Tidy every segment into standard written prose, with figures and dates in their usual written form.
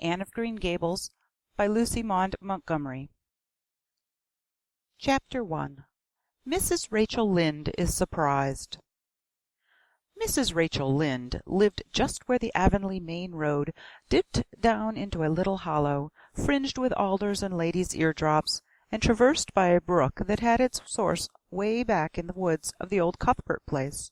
Anne of Green Gables, by Lucy Maud Montgomery. Chapter 1. Mrs. Rachel Lynde is Surprised. Mrs. Rachel Lynde lived just where the Avonlea main road dipped down into a little hollow, fringed with alders and ladies' eardrops, and traversed by a brook that had its source way back in the woods of the old Cuthbert place.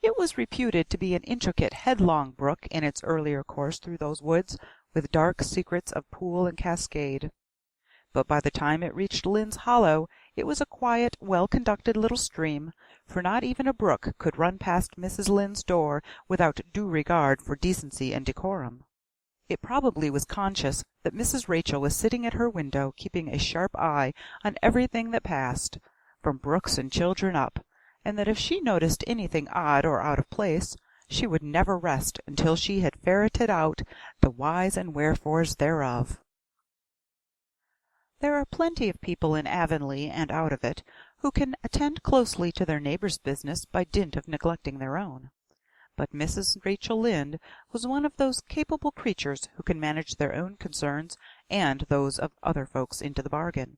It was reputed to be an intricate, headlong brook in its earlier course through those woods, with dark secrets of pool and cascade. But by the time it reached Lynde's Hollow, it was a quiet, well-conducted little stream, for not even a brook could run past Mrs. Lynde's door without due regard for decency and decorum. It probably was conscious that Mrs. Rachel was sitting at her window, keeping a sharp eye on everything that passed, from brooks and children up, and that if she noticed anything odd or out of place, she would never rest until she had ferreted out the whys and wherefores thereof. There are plenty of people in Avonlea and out of it who can attend closely to their neighbours' business by dint of neglecting their own. But Mrs. Rachel Lynde was one of those capable creatures who can manage their own concerns and those of other folks into the bargain.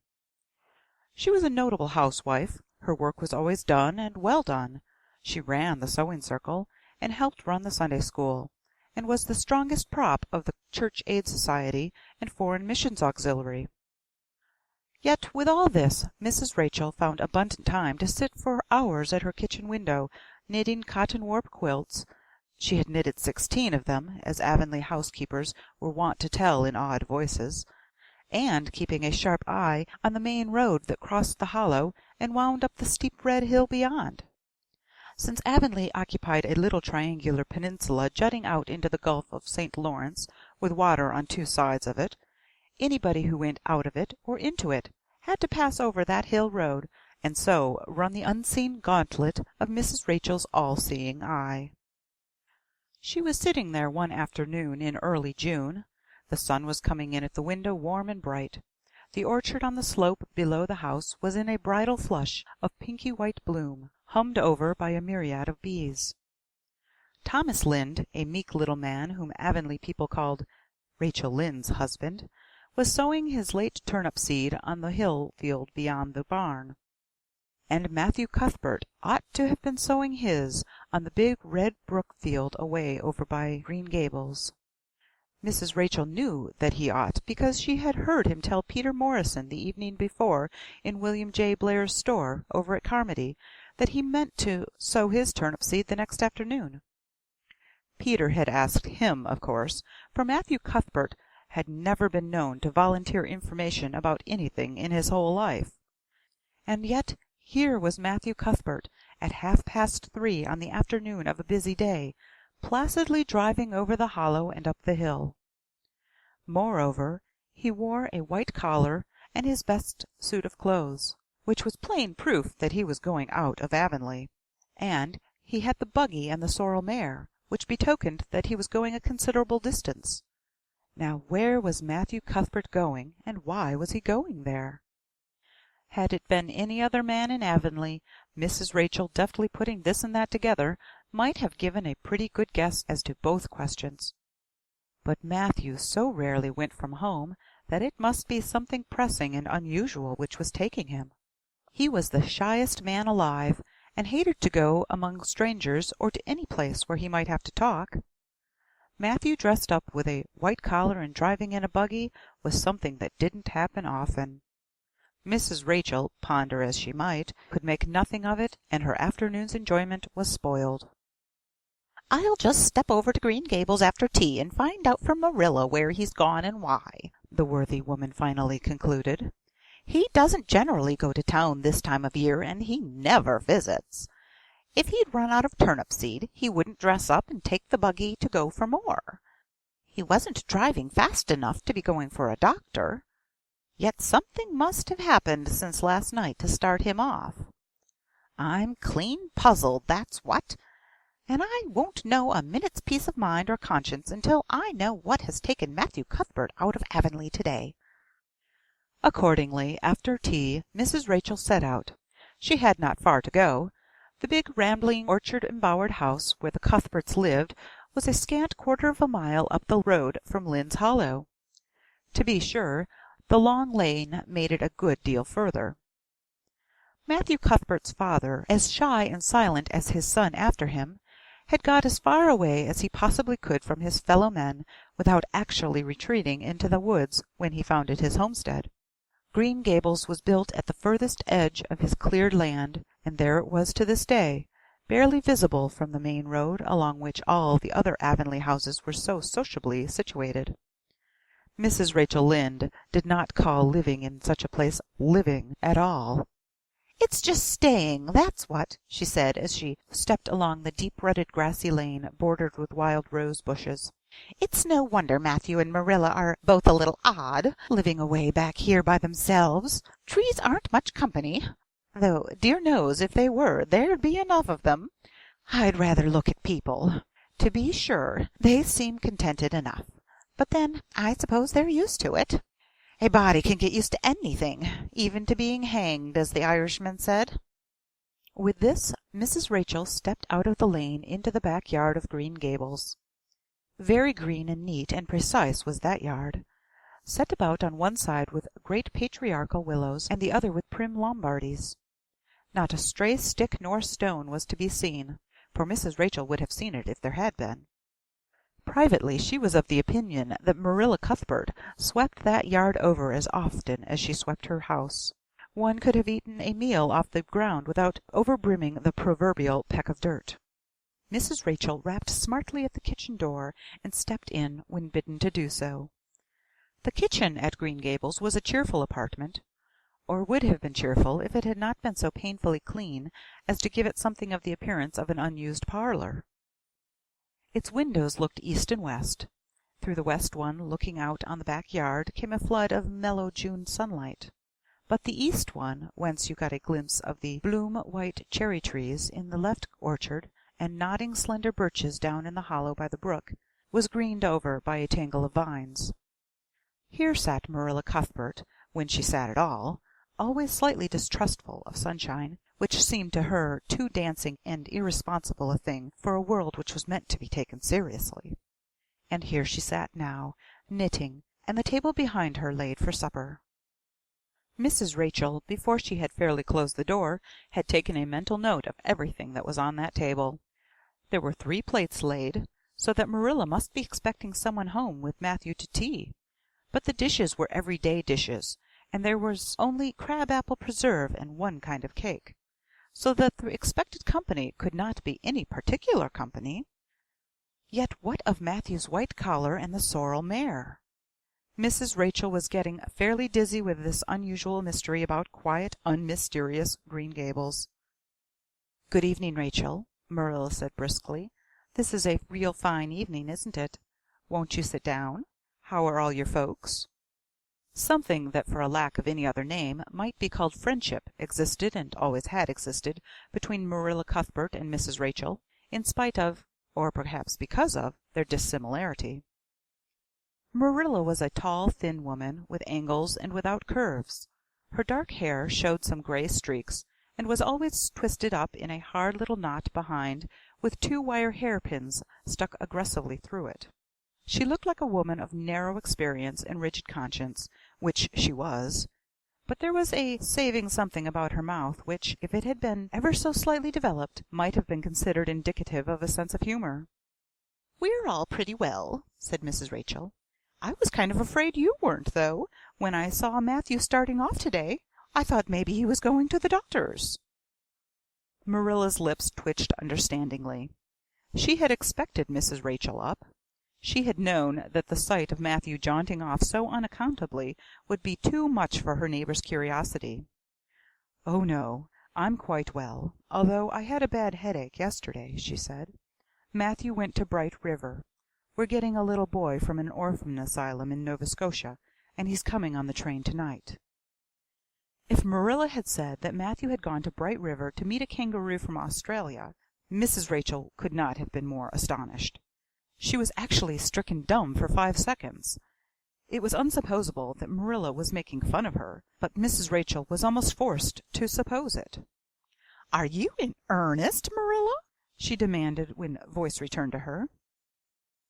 She was a notable housewife. Her work was always done, and well done. She ran the sewing circle, and helped run the Sunday school, and was the strongest prop of the Church Aid Society and Foreign Missions Auxiliary. Yet with all this, Mrs. Rachel found abundant time to sit for hours at her kitchen window, knitting cotton-warp quilts. She had knitted 16 of them, as Avonlea housekeepers were wont to tell in awed voices, and keeping a sharp eye on the main road that crossed the hollow and wound up the steep red hill beyond. Since Avonlea occupied a little triangular peninsula jutting out into the Gulf of St. Lawrence, with water on 2 sides of it, anybody who went out of it or into it had to pass over that hill road, and so run the unseen gauntlet of Mrs. Rachel's all-seeing eye. She was sitting there one afternoon in early June. The sun was coming in at the window warm and bright. The orchard on the slope below the house was in a bridal flush of pinky-white bloom, hummed over by a myriad of bees. Thomas Lynde, a meek little man whom Avonlea people called Rachel Lynde's husband, was sowing his late turnip seed on the hill field beyond the barn, and Matthew Cuthbert ought to have been sowing his on the big red brook field away over by Green Gables. Mrs. Rachel knew that he ought, because she had heard him tell Peter Morrison the evening before in William J. Blair's store over at Carmody that he meant to sow his turnip seed the next afternoon. Peter had asked him, of course, for Matthew Cuthbert had never been known to volunteer information about anything in his whole life. And yet here was Matthew Cuthbert at 3:30 on the afternoon of a busy day, placidly driving over the hollow and up the hill. Moreover, he wore a white collar and his best suit of clothes, which was plain proof that he was going out of Avonlea, and he had the buggy and the sorrel mare, which betokened that he was going a considerable distance. Now where was Matthew Cuthbert going, and why was he going there? Had it been any other man in Avonlea, Mrs. Rachel, deftly putting this and that together, might have given a pretty good guess as to both questions. But Matthew so rarely went from home that it must be something pressing and unusual which was taking him. He was the shyest man alive, and hated to go among strangers or to any place where he might have to talk. Matthew dressed up with a white collar and driving in a buggy was something that didn't happen often. Mrs. Rachel, ponder as she might, could make nothing of it, and her afternoon's enjoyment was spoiled. "I'll just step over to Green Gables after tea and find out from Marilla where he's gone and why," the worthy woman finally concluded. "He doesn't generally go to town this time of year, and he never visits. If he'd run out of turnip seed, he wouldn't dress up and take the buggy to go for more. He wasn't driving fast enough to be going for a doctor. Yet something must have happened since last night to start him off. I'm clean puzzled, that's what, and I won't know a minute's peace of mind or conscience until I know what has taken Matthew Cuthbert out of Avonlea today." Accordingly, after tea, Mrs. Rachel set out. She had not far to go. The big rambling orchard-embowered house where the Cuthberts lived was a scant quarter of a mile up the road from Lynn's Hollow. To be sure, the long lane made it a good deal further. Matthew Cuthbert's father, as shy and silent as his son after him, had got as far away as he possibly could from his fellow men without actually retreating into the woods when he founded his homestead. Green Gables was built at the furthest edge of his cleared land, and there it was to this day, barely visible from the main road along which all the other Avonlea houses were so sociably situated. Mrs. Rachel Lynde did not call living in such a place living at all. "It's just staying, that's what," she said, as she stepped along the deep-rutted grassy lane bordered with wild rose bushes. "It's no wonder Matthew and Marilla are both a little odd, living away back here by themselves. Trees aren't much company, though dear knows if they were, there'd be enough of them. I'd rather look at people. To be sure, they seem contented enough, but then I suppose they're used to it. A body can get used to anything, even to being hanged, as the Irishman said." With this, Mrs. Rachel stepped out of the lane into the back yard of Green Gables. Very green and neat and precise was that yard, set about on one side with great patriarchal willows, and the other with prim Lombardies. Not a stray stick nor stone was to be seen, for Mrs. Rachel would have seen it if there had been. Privately, she was of the opinion that Marilla Cuthbert swept that yard over as often as she swept her house. One could have eaten a meal off the ground without overbrimming the proverbial peck of dirt. Mrs. Rachel rapped smartly at the kitchen door and stepped in when bidden to do so. The kitchen at Green Gables was a cheerful apartment, or would have been cheerful if it had not been so painfully clean as to give it something of the appearance of an unused parlor. Its windows looked east and west. Through the west one, looking out on the back yard, came a flood of mellow June sunlight. But the east one, whence you got a glimpse of the bloom-white cherry trees in the left orchard and nodding slender birches down in the hollow by the brook, was greened over by a tangle of vines. Here sat Marilla Cuthbert, when she sat at all, always slightly distrustful of sunshine, which seemed to her too dancing and irresponsible a thing for a world which was meant to be taken seriously. And here she sat now, knitting, and the table behind her laid for supper. Mrs. Rachel, before she had fairly closed the door, had taken a mental note of everything that was on that table. There were 3 plates laid, so that Marilla must be expecting someone home with Matthew to tea. But the dishes were everyday dishes, and there was only crab-apple preserve and 1 kind of cake, so that the expected company could not be any particular company. Yet what of Matthew's white collar and the sorrel mare? Mrs. Rachel was getting fairly dizzy with this unusual mystery about quiet, unmysterious Green Gables. "Good evening, Rachel," Marilla said briskly. "This is a real fine evening, isn't it? Won't you sit down? How are all your folks?" Something that for a lack of any other name might be called friendship existed and always had existed between Marilla Cuthbert and Mrs. Rachel, in spite of, or perhaps because of, their dissimilarity. Marilla was a tall, thin woman, with angles and without curves. Her dark hair showed some gray streaks, and was always twisted up in a hard little knot behind, with 2 wire hairpins stuck aggressively through it. She looked like a woman of narrow experience and rigid conscience, which she was, but there was a saving something about her mouth which, if it had been ever so slightly developed, might have been considered indicative of a sense of humor. "We're all pretty well," said Mrs. Rachel. "I was kind of afraid you weren't, though. When I saw Matthew starting off today, I thought maybe he was going to the doctor's." Marilla's lips twitched understandingly. She had expected Mrs. Rachel up. She had known that the sight of Matthew jaunting off so unaccountably would be too much for her neighbor's curiosity. "Oh, no, I'm quite well, although I had a bad headache yesterday," she said. "Matthew went to Bright River. We're getting a little boy from an orphan asylum in Nova Scotia, and he's coming on the train tonight." If Marilla had said that Matthew had gone to Bright River to meet a kangaroo from Australia, Mrs. Rachel could not have been more astonished. She was actually stricken dumb for 5 seconds. It was unsupposable that Marilla was making fun of her, but Mrs. Rachel was almost forced to suppose it. "Are you in earnest, Marilla?" she demanded when voice returned to her.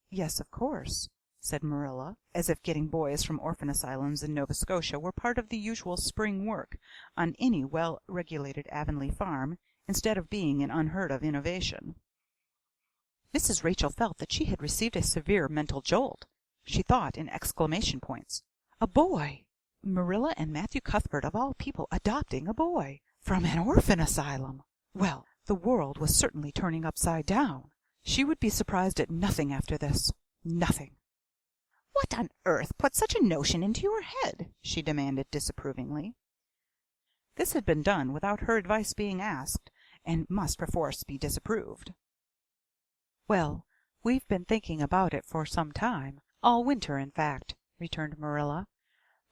"Yes, of course," said Marilla, as if getting boys from orphan asylums in Nova Scotia were part of the usual spring work on any well-regulated Avonlea farm, instead of being an unheard-of innovation. Mrs. Rachel felt that she had received a severe mental jolt. She thought in exclamation points. A boy! Marilla and Matthew Cuthbert, of all people, adopting a boy from an orphan asylum! Well, the world was certainly turning upside down. She would be surprised at nothing after this. Nothing. "What on earth put such a notion into your head?" she demanded disapprovingly. This had been done without her advice being asked, and must perforce be disapproved. "Well, we've been thinking about it for some time, all winter, in fact," returned Marilla.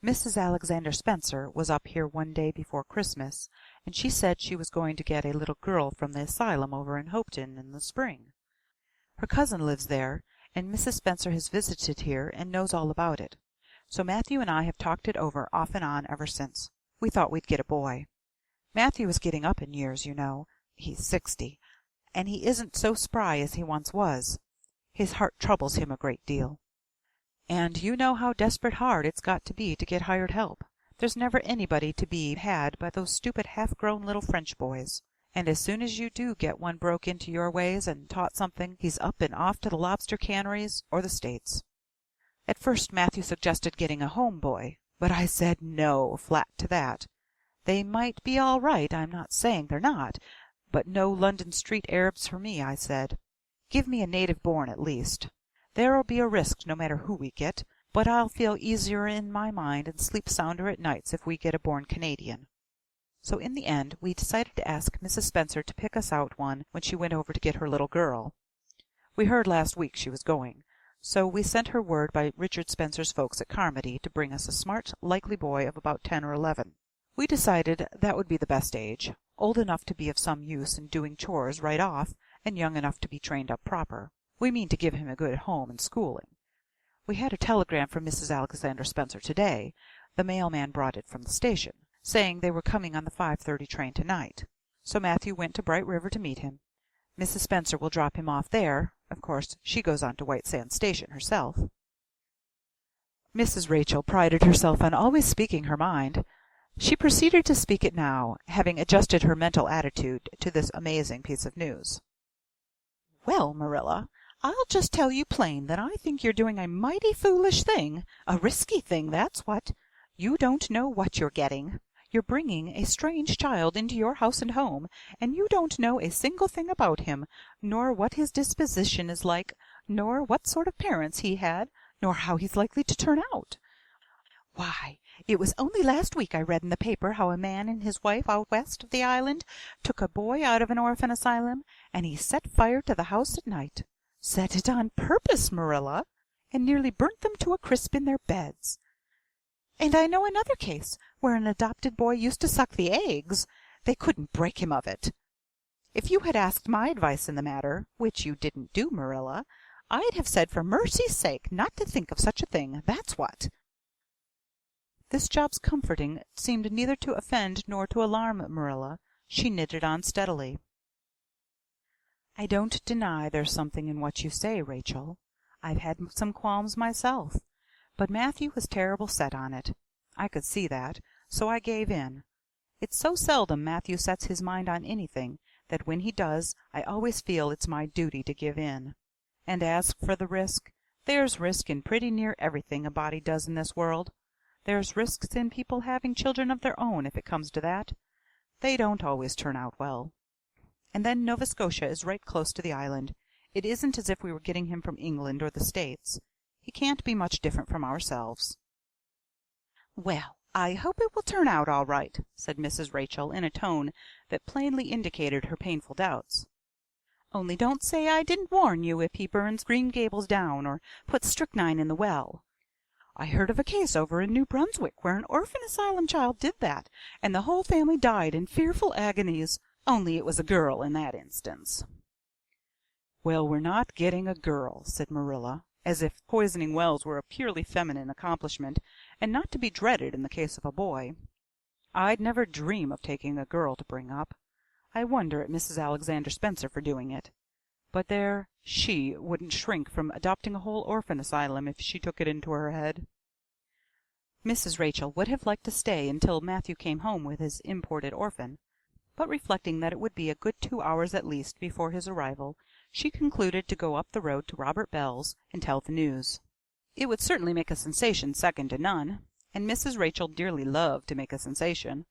"Mrs. Alexander Spencer was up here one day before Christmas, and she said she was going to get a little girl from the asylum over in Hopeton in the spring. Her cousin lives there, and Mrs. Spencer has visited here and knows all about it. So Matthew and I have talked it over off and on ever since. We thought we'd get a boy. Matthew is getting up in years, you know. He's 60. And he isn't so spry as he once was. His heart troubles him a great deal. And you know how desperate hard it's got to be to get hired help. There's never anybody to be had but those stupid half-grown little French boys. And as soon as you do get one broke into your ways and taught something, he's up and off to the lobster canneries or the States. At first Matthew suggested getting a home boy, but I said no, flat to that. They might be all right, I'm not saying they're not, but no London street Arabs for me, I said. Give me a native born at least. There'll be a risk no matter who we get, but I'll feel easier in my mind and sleep sounder at nights if we get a born Canadian. So in the end we decided to ask Mrs. Spencer to pick us out one when she went over to get her little girl. We heard last week she was going, so we sent her word by Richard Spencer's folks at Carmody to bring us a smart, likely boy of about 10 or 11. We decided that would be the best age, old enough to be of some use in doing chores right off, and young enough to be trained up proper. We mean to give him a good home and schooling. We had a telegram from Mrs. Alexander Spencer today. The mailman brought it from the station, saying they were coming on the 5:30 train tonight. So Matthew went to Bright River to meet him. Mrs. Spencer will drop him off there. Of course, she goes on to White Sands Station herself. Mrs. Rachel prided herself on always speaking her mind. She proceeded to speak it now, having adjusted her mental attitude to this amazing piece of news. "Well, Marilla, I'll just tell you plain that I think you're doing a mighty foolish thing, a risky thing, that's what. You don't know what you're getting. You're bringing a strange child into your house and home, and you don't know a single thing about him, nor what his disposition is like, nor what sort of parents he had, nor how he's likely to turn out. Why, it was only last week I read in the paper how a man and his wife out west of the island took a boy out of an orphan asylum, and he set fire to the house at night. Set it on purpose, Marilla, and nearly burnt them to a crisp in their beds. And I know another case where an adopted boy used to suck the eggs. They couldn't break him of it. If you had asked my advice in the matter, which you didn't do, Marilla, I'd have said for mercy's sake not to think of such a thing, that's what." This job's comforting seemed neither to offend nor to alarm Marilla. She knitted on steadily. "I don't deny there's something in what you say, Rachel. I've had some qualms myself. But Matthew was terrible set on it. I could see that, so I gave in. It's so seldom Matthew sets his mind on anything that when he does I always feel it's my duty to give in. And as for the risk, there's risk in pretty near everything a body does in this world. There's risks in people having children of their own, if it comes to that. They don't always turn out well. And then Nova Scotia is right close to the island. It isn't as if we were getting him from England or the States. He can't be much different from ourselves." "Well, I hope it will turn out all right," said Mrs. Rachel in a tone that plainly indicated her painful doubts. "Only don't say I didn't warn you if he burns Green Gables down or puts strychnine in the well. I heard of a case over in New Brunswick where an orphan asylum child did that, and the whole family died in fearful agonies, only it was a girl in that instance." "Well, we're not getting a girl," said Marilla, as if poisoning wells were a purely feminine accomplishment, and not to be dreaded in the case of a boy. "I'd never dream of taking a girl to bring up. I wonder at Mrs. Alexander Spencer for doing it. But there, she wouldn't shrink from adopting a whole orphan asylum if she took it into her head. Mrs. Rachel would have liked to stay until Matthew came home with his imported orphan, but reflecting that it would be a good 2 hours at least before his arrival, she concluded to go up the road to Robert Bell's and tell the news. It would certainly make a sensation second to none, and Mrs. Rachel dearly loved to make a sensation.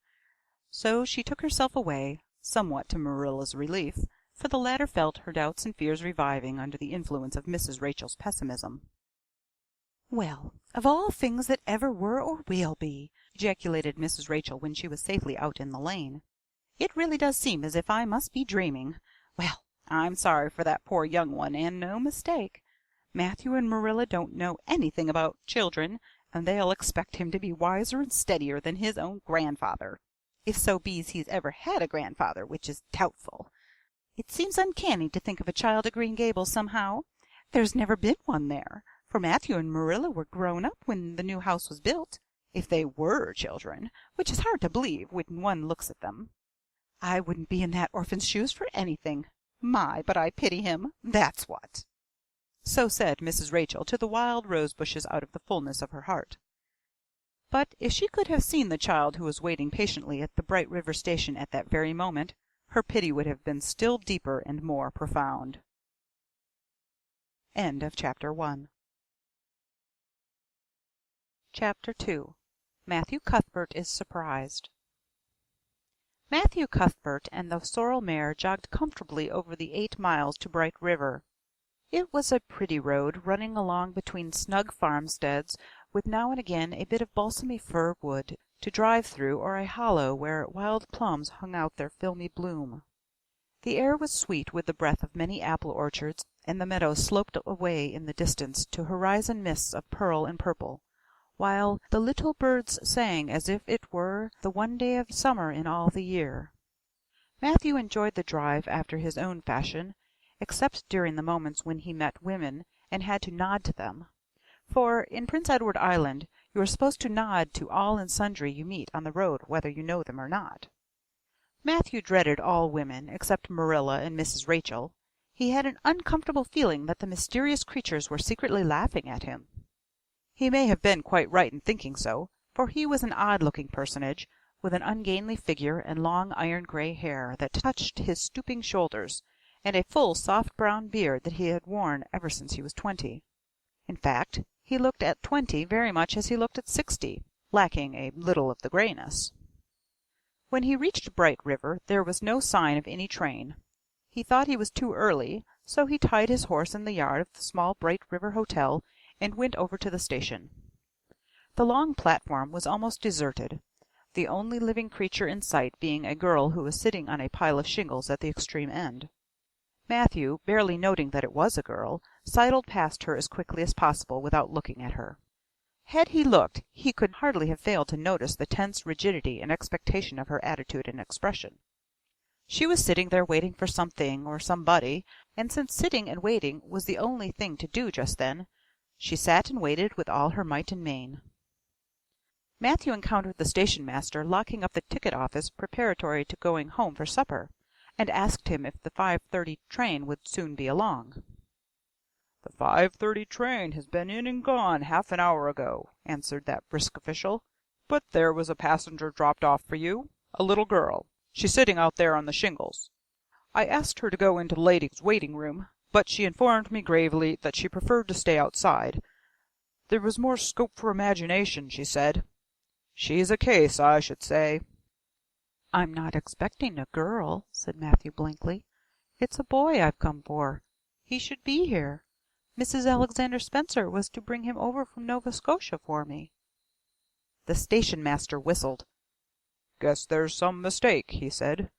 So she took herself away, somewhat to Marilla's relief, for the latter felt her doubts and fears reviving under the influence of Mrs. Rachel's pessimism. "Well, of all things that ever were or will be!" ejaculated Mrs. Rachel when she was safely out in the lane. "It really does seem as if I must be dreaming. Well, I'm sorry for that poor young one, and no mistake. Matthew and Marilla don't know anything about children, and they'll expect him to be wiser and steadier than his own grandfather, if so be's he's ever had a grandfather, which is doubtful. It seems uncanny to think of a child at Green Gables somehow. There's never been one there, for Matthew and Marilla were grown up when the new house was built, if they were children, which is hard to believe when one looks at them. I wouldn't be in that orphan's shoes for anything. My, but I pity him, that's what." So said Mrs. Rachel to the wild rose bushes out of the fullness of her heart. But if she could have seen the child who was waiting patiently at the Bright River station at that very moment, her pity would have been still deeper and more profound. End of Chapter 1. Chapter 2. Matthew Cuthbert is Surprised. Matthew Cuthbert and the sorrel mare jogged comfortably over the 8 miles to Bright River. It was a pretty road, running along between snug farmsteads, with now and again a bit of balsamy fir wood to drive through, or a hollow where wild plums hung out their filmy bloom. The air was sweet with the breath of many apple orchards, and the meadows sloped away in the distance to horizon mists of pearl and purple, while the little birds sang as if it were the one day of summer in all the year. Matthew enjoyed the drive after his own fashion, except during the moments when he met women and had to nod to them, for in Prince Edward Island you are supposed to nod to all and sundry you meet on the road, whether you know them or not. Matthew dreaded all women except Marilla and Mrs. Rachel. He had an uncomfortable feeling that the mysterious creatures were secretly laughing at him. He may have been quite right in thinking so, for he was an odd-looking personage, with an ungainly figure and long iron-gray hair that touched his stooping shoulders, and a full soft brown beard that he had worn ever since he was 20. In fact, he looked at 20 very much as he looked at 60, lacking a little of the grayness. When he reached Bright River there was no sign of any train. He thought he was too early, so he tied his horse in the yard of the small Bright River Hotel and went over to the station. The long platform was almost deserted, the only living creature in sight being a girl who was sitting on a pile of shingles at the extreme end. Matthew, barely noting that it was a girl, sidled past her as quickly as possible without looking at her. Had he looked, he could hardly have failed to notice the tense rigidity and expectation of her attitude and expression. She was sitting there waiting for something or somebody, and since sitting and waiting was the only thing to do just then, she sat and waited with all her might and main. Matthew encountered the station-master locking up the ticket office preparatory to going home for supper, and asked him if the 5:30 train would soon be along. "The 5:30 train has been in and gone half an hour ago," answered that brisk official. "But there was a passenger dropped off for you, a little girl. She's sitting out there on the shingles. I asked her to go into the ladies' waiting room, but she informed me gravely that she preferred to stay outside. There was more scope for imagination, she said. She's a case, I should say." "I'm not expecting a girl," said Matthew blankly. "It's a boy I've come for. He should be here. Mrs. Alexander Spencer was to bring him over from Nova Scotia for me." The station-master whistled. "Guess there's some mistake," he said.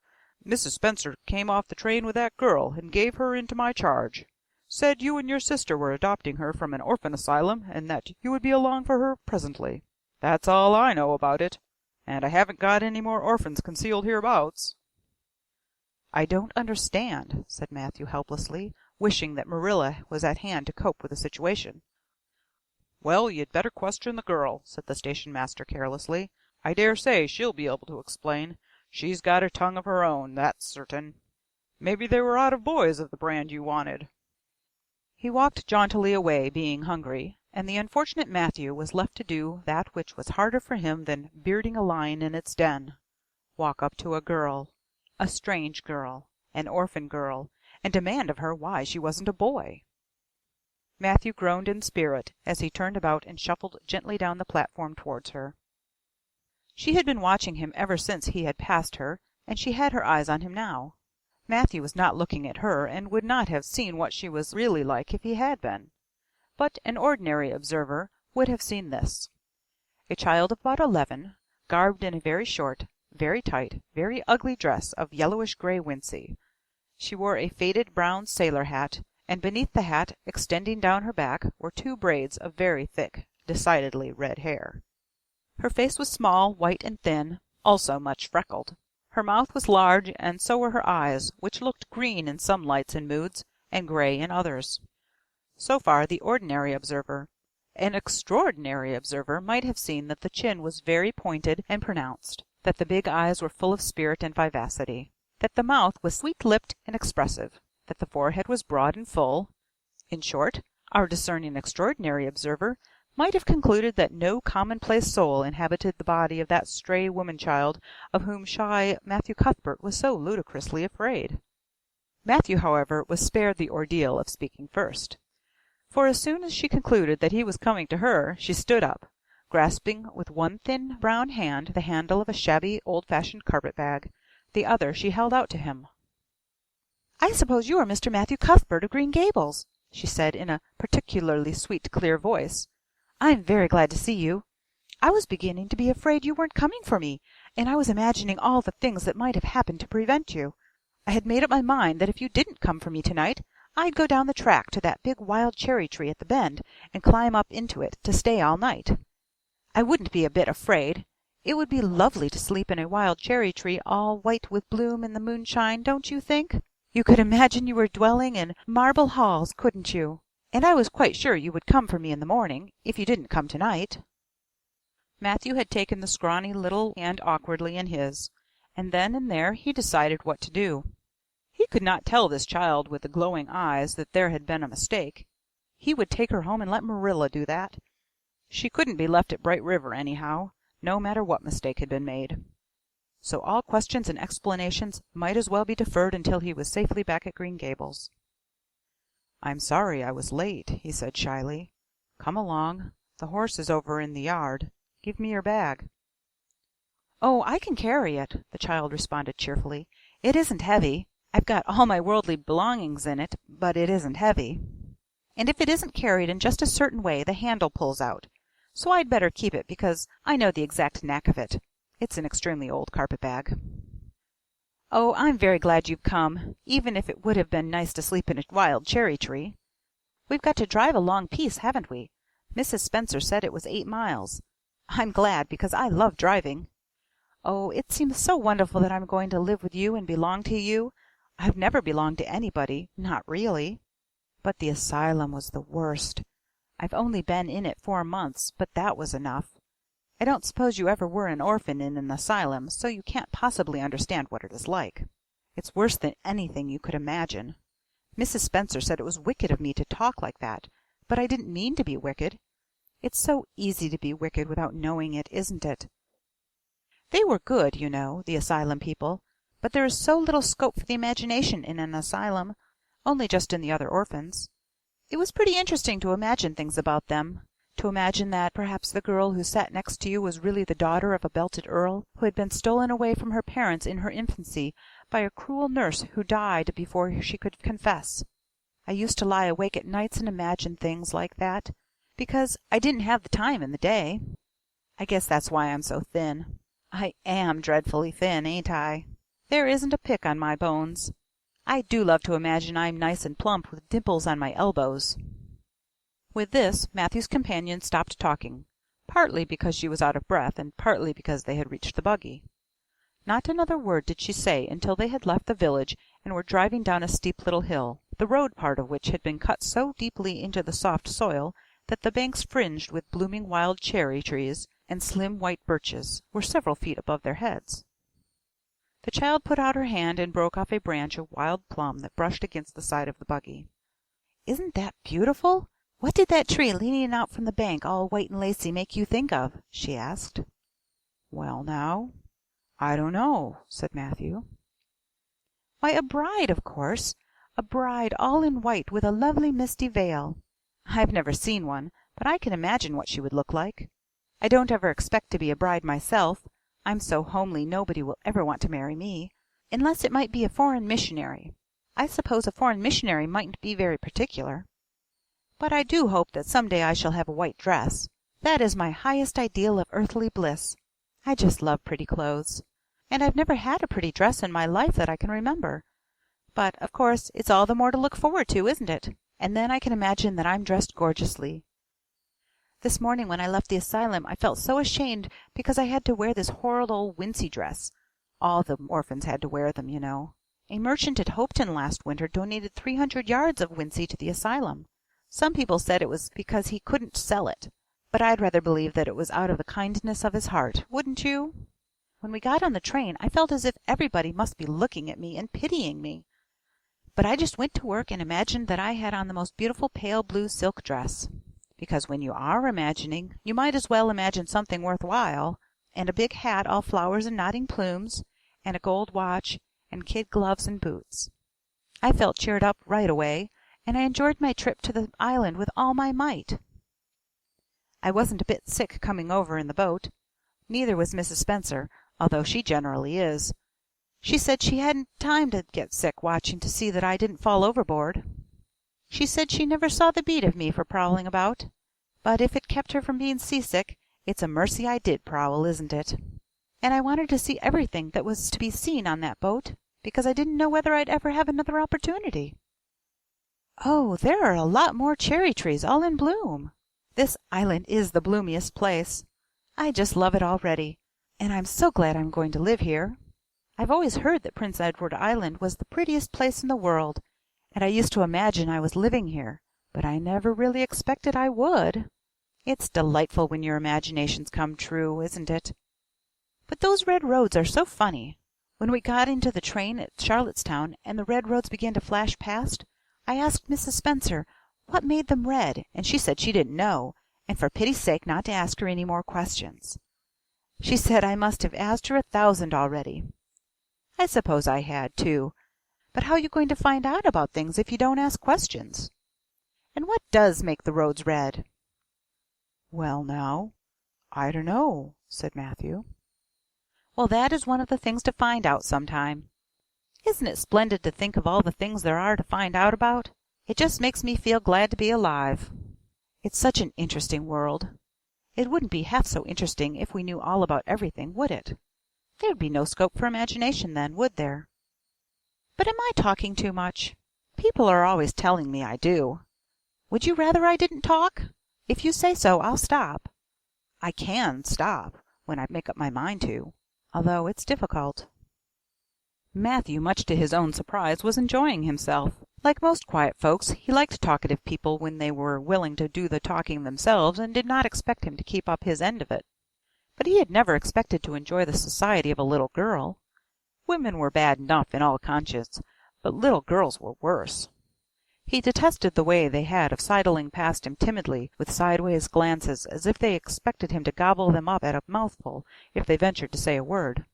"Mrs. Spencer came off the train with that girl and gave her into my charge. Said you and your sister were adopting her from an orphan asylum and that you would be along for her presently. That's all I know about it, and I haven't got any more orphans concealed hereabouts." "I don't understand," said Matthew helplessly, wishing that Marilla was at hand to cope with the situation. "Well, you'd better question the girl," said the station-master carelessly. "I dare say she'll be able to explain. She's got a tongue of her own, that's certain." Maybe they were out of boys of the brand you wanted." He walked jauntily away, being hungry, and the unfortunate Matthew was left to do that which was harder for him than bearding a lion in its den: walk up to a girl, a strange girl, an orphan girl, and demand of her why she wasn't a boy. Matthew groaned in spirit as he turned about and shuffled gently down the platform towards her. She had been watching him ever since he had passed her, and she had her eyes on him now. Matthew was not looking at her, and would not have seen what she was really like if he had been. But an ordinary observer would have seen this: a child of about 11, garbed in a very short, very tight, very ugly dress of yellowish grey wincey. She wore a faded brown sailor hat, and beneath the hat, extending down her back, were 2 braids of very thick, decidedly red hair. Her face was small, white, and thin, also much freckled. Her mouth was large, and so were her eyes, which looked green in some lights and moods, and grey in others. So far the ordinary observer. An extraordinary observer might have seen that the chin was very pointed and pronounced, that the big eyes were full of spirit and vivacity, that the mouth was sweet-lipped and expressive, that the forehead was broad and full. In short, our discerning extraordinary observer might have concluded that no commonplace soul inhabited the body of that stray woman-child of whom shy Matthew Cuthbert was so ludicrously afraid. Matthew, however, was spared the ordeal of speaking first, for as soon as she concluded that he was coming to her, she stood up, grasping with one thin brown hand the handle of a shabby old-fashioned carpet-bag. The other she held out to him. "I suppose you are Mr. Matthew Cuthbert of Green Gables," she said in a particularly sweet, clear voice. "I'm very glad to see you. I was beginning to be afraid you weren't coming for me, and I was imagining all the things that might have happened to prevent you. I had made up my mind that if you didn't come for me tonight, I'd go down the track to that big wild cherry tree at the bend and climb up into it to stay all night. I wouldn't be a bit afraid. It would be lovely to sleep in a wild cherry tree all white with bloom in the moonshine, don't you think? You could imagine you were dwelling in marble halls, couldn't you? And I was quite sure you would come for me in the morning, if you didn't come tonight." Matthew had taken the scrawny little hand awkwardly in his, and then and there he decided what to do. He could not tell this child with the glowing eyes that there had been a mistake. He would take her home and let Marilla do that. She couldn't be left at Bright River anyhow, no matter what mistake had been made. So all questions and explanations might as well be deferred until he was safely back at Green Gables. "I'm sorry I was late," he said shyly. "Come along. The horse is over in the yard. Give me your bag." "Oh, I can carry it," the child responded cheerfully. "It isn't heavy. I've got all my worldly belongings in it, but it isn't heavy. And if it isn't carried in just a certain way, the handle pulls out. So I'd better keep it, because I know the exact knack of it. It's an extremely old carpet-bag." "Oh, I'm very glad you've come, even if it would have been nice to sleep in a wild cherry tree. We've got to drive a long piece, haven't we? Mrs. Spencer said it was 8 miles. I'm glad, because I love driving. Oh, it seems so wonderful that I'm going to live with you and belong to you. I've never belonged to anybody, not really. But the asylum was the worst. I've only been in it 4 months, but that was enough. I don't suppose you ever were an orphan in an asylum, so you can't possibly understand what it is like. It's worse than anything you could imagine. Mrs. Spencer said it was wicked of me to talk like that, but I didn't mean to be wicked. It's so easy to be wicked without knowing it, isn't it? They were good, you know, the asylum people, but there is so little scope for the imagination in an asylum, only just in the other orphans. It was pretty interesting to imagine things about them. To imagine that perhaps the girl who sat next to you was really the daughter of a belted earl, who had been stolen away from her parents in her infancy by a cruel nurse who died before she could confess. I used to lie awake at nights and imagine things like that, because I didn't have the time in the day. I guess that's why I'm so thin. I am dreadfully thin, ain't I? There isn't a pick on my bones. I do love to imagine I'm nice and plump with dimples on my elbows." With this, Matthew's companion stopped talking, partly because she was out of breath, and partly because they had reached the buggy. Not another word did she say until they had left the village and were driving down a steep little hill, the road part of which had been cut so deeply into the soft soil that the banks, fringed with blooming wild cherry trees and slim white birches, were several feet above their heads. The child put out her hand and broke off a branch of wild plum that brushed against the side of the buggy. "Isn't that beautiful? What did that tree leaning out from the bank, all white and lacy, make you think of?" she asked. "Well, now, I don't know," said Matthew. "Why, a bride, of course. A bride all in white with a lovely misty veil. I've never seen one, but I can imagine what she would look like. I don't ever expect to be a bride myself. I'm so homely nobody will ever want to marry me, unless it might be a foreign missionary. I suppose a foreign missionary mightn't be very particular. But I do hope that some day I shall have a white dress. That is my highest ideal of earthly bliss. I just love pretty clothes. And I've never had a pretty dress in my life that I can remember. But, of course, it's all the more to look forward to, isn't it? And then I can imagine that I'm dressed gorgeously. This morning when I left the asylum I felt so ashamed because I had to wear this horrid old wincey dress. All the orphans had to wear them, you know. A merchant at Hopeton last winter donated 300 yards of wincey to the asylum. Some people said it was because he couldn't sell it, but I'd rather believe that it was out of the kindness of his heart, wouldn't you? When we got on the train I felt as if everybody must be looking at me and pitying me. But I just went to work and imagined that I had on the most beautiful pale blue silk dress. Because when you are imagining, you might as well imagine something worth while, and a big hat all flowers and nodding plumes, and a gold watch, and kid gloves and boots. I felt cheered up right away, and I enjoyed my trip to the island with all my might. I wasn't a bit sick coming over in the boat. Neither was Mrs. Spencer, although she generally is. She said she hadn't time to get sick watching to see that I didn't fall overboard. She said she never saw the beat of me for prowling about. But if it kept her from being seasick, it's a mercy I did prowl, isn't it? And I wanted to see everything that was to be seen on that boat, because I didn't know whether I'd ever have another opportunity. Oh, there are a lot more cherry trees all in bloom. This island is the bloomiest place. I just love it already, and I'm so glad I'm going to live here. I've always heard that Prince Edward Island was the prettiest place in the world, and I used to imagine I was living here, but I never really expected I would. It's delightful when your imaginations come true, isn't it? But those red roads are so funny. When we got into the train at Charlottetown and the red roads began to flash past, I asked Mrs. Spencer what made them red, and she said she didn't know, and for pity's sake not to ask her any more questions. She said I must have asked her 1,000 already. I suppose I had, too. But how are you going to find out about things if you don't ask questions? And what does make the roads red? Well, now, I don't know, said Matthew. Well, that is one of the things to find out sometime. Isn't it splendid to think of all the things there are to find out about? It just makes me feel glad to be alive. It's such an interesting world. It wouldn't be half so interesting if we knew all about everything, would it? There'd be no scope for imagination then, would there? But am I talking too much? People are always telling me I do. Would you rather I didn't talk? If you say so, I'll stop. I can stop when I make up my mind to, although it's difficult. Matthew, much to his own surprise, was enjoying himself. Like most quiet folks, he liked talkative people when they were willing to do the talking themselves and did not expect him to keep up his end of it. But he had never expected to enjoy the society of a little girl. Women were bad enough in all conscience, but little girls were worse. He detested the way they had of sidling past him timidly with sideways glances, as if they expected him to gobble them up at a mouthful if they ventured to say a word.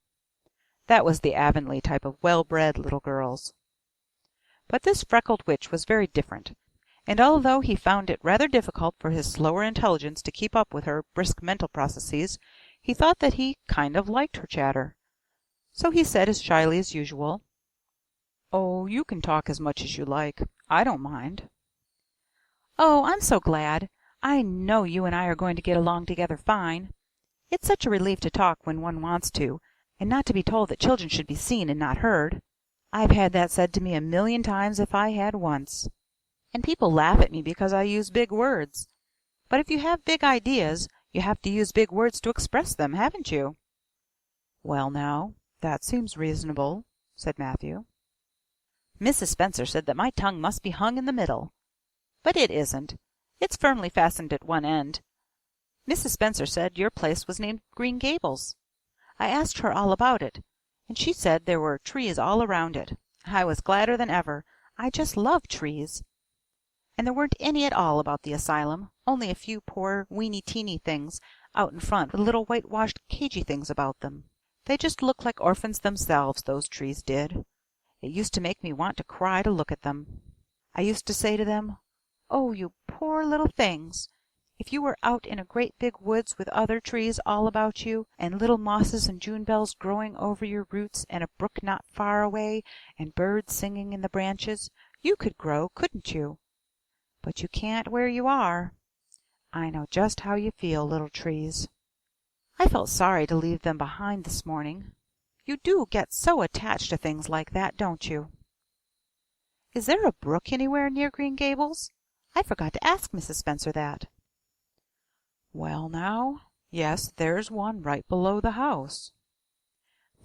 That was the Avonlea type of well-bred little girls. But this freckled witch was very different, and although he found it rather difficult for his slower intelligence to keep up with her brisk mental processes, he thought that he kind of liked her chatter. So he said as shyly as usual, "Oh, you can talk as much as you like. I don't mind." "Oh, I'm so glad. I know you and I are going to get along together fine. It's such a relief to talk when one wants to, and not to be told that children should be seen and not heard. I've had that said to me 1,000,000 times if I had once. And people laugh at me because I use big words. But if you have big ideas, you have to use big words to express them, haven't you?" "Well, now, that seems reasonable," said Matthew. "Mrs. Spencer said that my tongue must be hung in the middle. But it isn't. It's firmly fastened at one end. Mrs. Spencer said your place was named Green Gables. I asked her all about it, and she said there were trees all around it. I was gladder than ever. I just love trees. And there weren't any at all about the asylum, only a few poor weeny-teeny things out in front with little whitewashed cagey things about them. They just looked like orphans themselves, those trees did. It used to make me want to cry to look at them. I used to say to them, "Oh, you poor little things! If you were out in a great big woods with other trees all about you, and little mosses and June bells growing over your roots, and a brook not far away, and birds singing in the branches, you could grow, couldn't you? But you can't where you are. I know just how you feel, little trees." I felt sorry to leave them behind this morning. You do get so attached to things like that, don't you? Is there a brook anywhere near Green Gables? I forgot to ask Mrs. Spencer that. Well now, yes, there's one right below the house.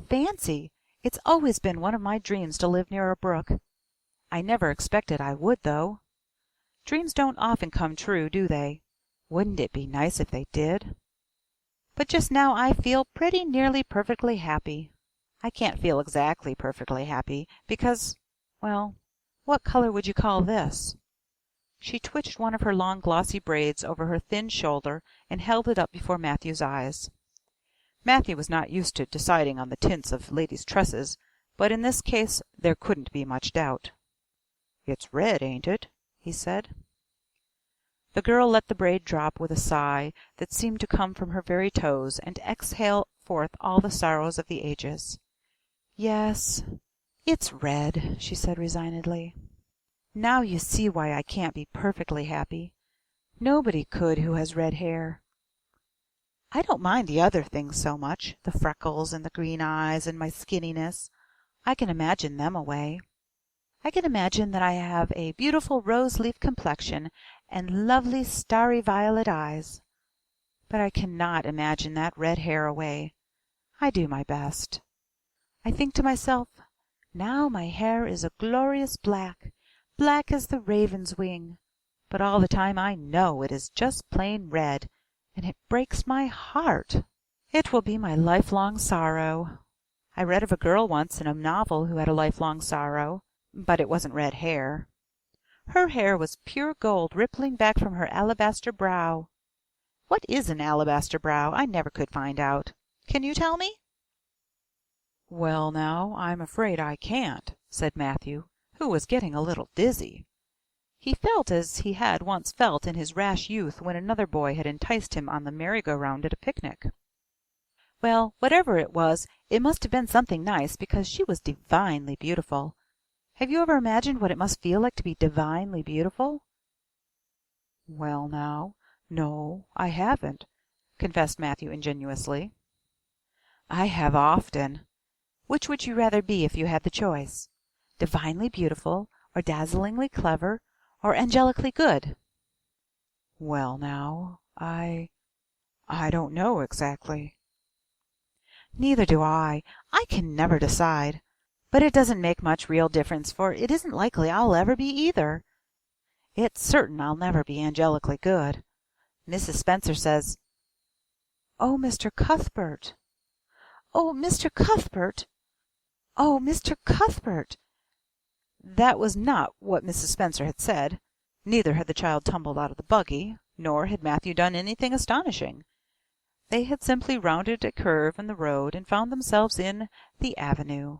Fancy! It's always been one of my dreams to live near a brook. I never expected I would, though. Dreams don't often come true, do they? Wouldn't it be nice if they did? But just now I feel pretty nearly perfectly happy. I can't feel exactly perfectly happy, because, well, what color would you call this? She twitched one of her long glossy braids over her thin shoulder and held it up before Matthew's eyes. Matthew was not used to deciding on the tints of ladies' tresses, but in this case there couldn't be much doubt. "It's red, ain't it?" he said. The girl let the braid drop with a sigh that seemed to come from her very toes and exhale forth all the sorrows of the ages. "Yes, it's red," she said resignedly. "Now you see why I can't be perfectly happy. Nobody could who has red hair. I don't mind the other things so much, the freckles and the green eyes and my skinniness. I can imagine them away. I can imagine that I have a beautiful rose-leaf complexion and lovely starry violet eyes. But I cannot imagine that red hair away. I do my best. I think to myself, now my hair is a glorious black, black as the raven's wing, but all the time I know it is just plain red, and it breaks my heart. It will be my lifelong sorrow. I read of a girl once in a novel who had a lifelong sorrow, but it wasn't red hair. Her hair was pure gold rippling back from her alabaster brow. What is an alabaster brow? I never could find out. Can you tell me?" "Well now, I'm afraid I can't," said Matthew, who was getting a little dizzy. He felt as he had once felt in his rash youth when another boy had enticed him on the merry-go-round at a picnic. "Well, whatever it was, it must have been something nice, because she was divinely beautiful. Have you ever imagined what it must feel like to be divinely beautiful?" "Well now, no, I haven't," confessed Matthew ingenuously. "I have often. Which would you rather be if you had the choice? Divinely beautiful, or dazzlingly clever, or angelically good?" "Well now, I don't know exactly." "Neither do I. I can never decide. But it doesn't make much real difference, for it isn't likely I'll ever be either. It's certain I'll never be angelically good. Mrs. Spencer says, 'Oh, Mr. Cuthbert! Oh, Mr. Cuthbert! Oh, Mr. Cuthbert!'" That was not what Mrs. Spencer had said. Neither had the child tumbled out of the buggy, nor had Matthew done anything astonishing. They had simply rounded a curve in the road and found themselves in the avenue.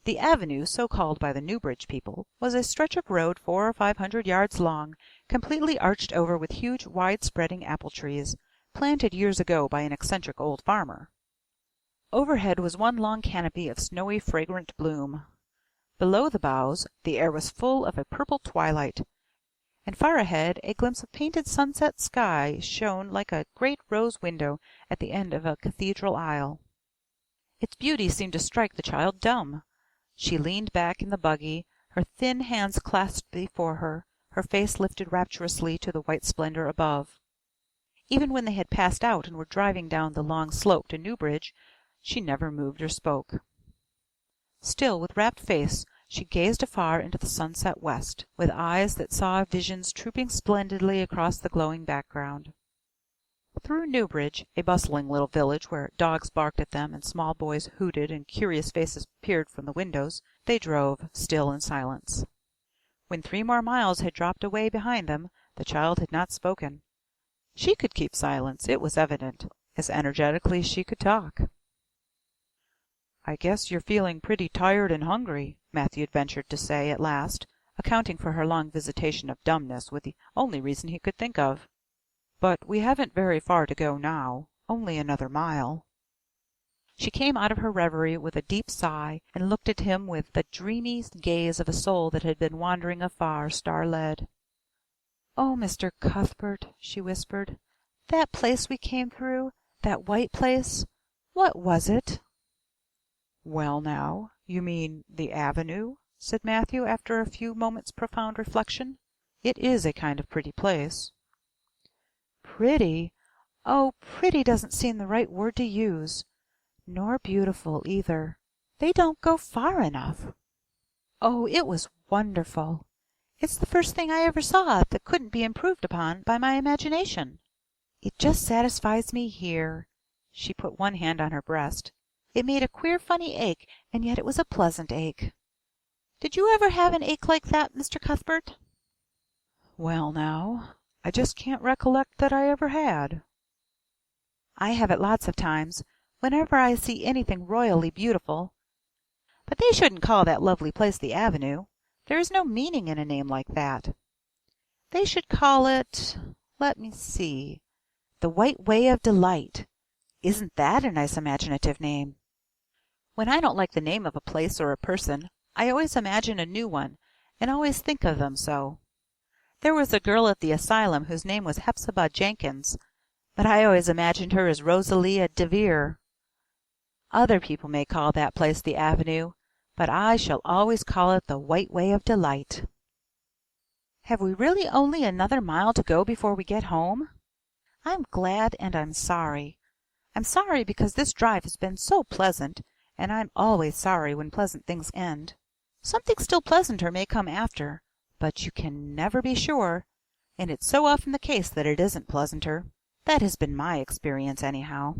The avenue, so called by the Newbridge people, was a stretch of road 400 or 500 yards long, completely arched over with huge wide-spreading apple trees, planted years ago by an eccentric old farmer. Overhead was one long canopy of snowy fragrant bloom. Below the boughs the air was full of a purple twilight, and far ahead a glimpse of painted sunset sky shone like a great rose window at the end of a cathedral aisle. Its beauty seemed to strike the child dumb. She leaned back in the buggy, her thin hands clasped before her, her face lifted rapturously to the white splendor above. Even when they had passed out and were driving down the long slope to Newbridge, she never moved or spoke. Still, with rapt face, she gazed afar into the sunset west, with eyes that saw visions trooping splendidly across the glowing background. Through Newbridge, a bustling little village where dogs barked at them and small boys hooted and curious faces peered from the windows, they drove, still in silence. When 3 more miles had dropped away behind them, the child had not spoken. She could keep silence, it was evident, as energetically as she could talk. "I guess you're feeling pretty tired and hungry," Matthew ventured to say at last, accounting for her long visitation of dumbness with the only reason he could think of. "But we haven't very far to go now, only another mile." She came out of her reverie with a deep sigh, and looked at him with the dreamy gaze of a soul that had been wandering afar, star-led. "Oh, Mr. Cuthbert," she whispered, "that place we came through, that white place, what was it?" "Well now, you mean the avenue?" said Matthew, after a few moments' profound reflection. "It is a kind of pretty place." "Pretty? Oh, pretty doesn't seem the right word to use. Nor beautiful, either. They don't go far enough. Oh, it was wonderful. It's the first thing I ever saw that couldn't be improved upon by my imagination. It just satisfies me here." She put one hand on her breast. It made a queer, funny ache, and yet it was a pleasant ache. "Did you ever have an ache like that, Mr. Cuthbert?" "Well now, I just can't recollect that I ever had." "I have it lots of times, whenever I see anything royally beautiful. But they shouldn't call that lovely place the Avenue. There is no meaning in a name like that. They should call it, let me see, the White Way of Delight. Isn't that a nice imaginative name? When I don't like the name of a place or a person, I always imagine a new one, and always think of them so. There was a girl at the asylum whose name was Hepzibah Jenkins, but I always imagined her as Rosalia DeVere. Other people may call that place the Avenue, but I shall always call it the White Way of Delight." "Have we really only another mile to go before we get home? I'm glad and I'm sorry. I'm sorry because this drive has been so pleasant, and I'm always sorry when pleasant things end. Something still pleasanter may come after, but you can never be sure, and it's so often the case that it isn't pleasanter. That has been my experience, anyhow.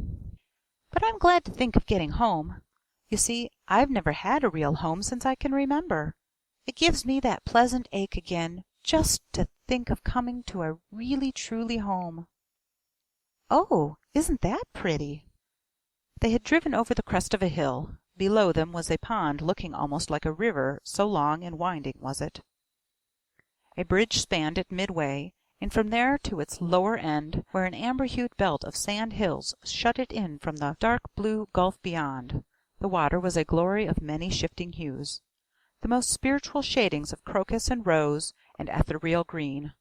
But I'm glad to think of getting home. You see, I've never had a real home since I can remember. It gives me that pleasant ache again, just to think of coming to a really truly home." "Oh, isn't that pretty?" They had driven over the crest of a hill. Below them was a pond looking almost like a river, so long and winding was it. A bridge spanned it midway, and from there to its lower end, where an amber-hued belt of sand hills shut it in from the dark blue gulf beyond, the water was a glory of many shifting hues, the most spiritual shadings of crocus and rose and ethereal green,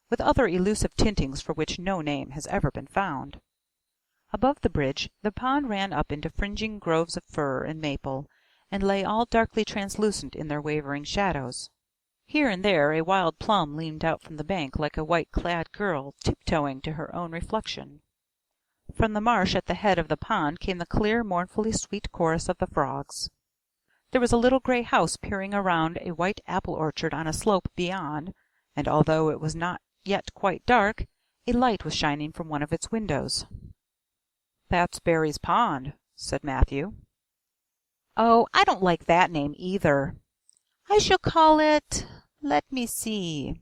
with other elusive tintings for which no name has ever been found. Above the bridge the pond ran up into fringing groves of fir and maple, and lay all darkly translucent in their wavering shadows. Here and there a wild plum leaned out from the bank like a white-clad girl tiptoeing to her own reflection. From the marsh at the head of the pond came the clear, mournfully sweet chorus of the frogs. There was a little gray house peering around a white apple orchard on a slope beyond, and although it was not yet quite dark, a light was shining from one of its windows. "That's Barry's Pond," said Matthew. "Oh, I don't like that name either. I shall call it, let me see,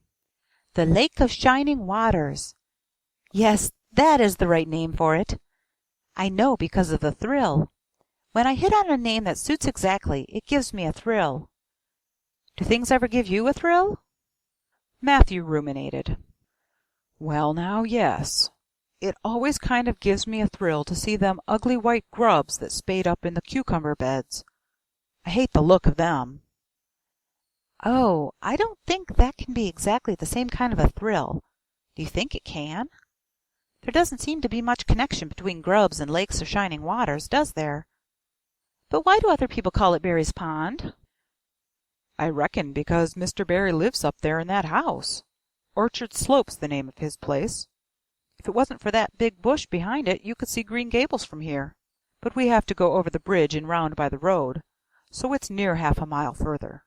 the Lake of Shining Waters. Yes, that is the right name for it. I know because of the thrill. When I hit on a name that suits exactly, it gives me a thrill. Do things ever give you a thrill?" Matthew ruminated. "Well now, yes. It always kind of gives me a thrill to see them ugly white grubs that spade up in the cucumber beds. I hate the look of them." "Oh, I don't think that can be exactly the same kind of a thrill. Do you think it can? There doesn't seem to be much connection between grubs and lakes of shining waters, does there? But why do other people call it Barry's Pond?" "I reckon because Mr. Barry lives up there in that house. Orchard Slope's the name of his place. If it wasn't for that big bush behind it, you could see Green Gables from here. But we have to go over the bridge and round by the road, so it's near half a mile further."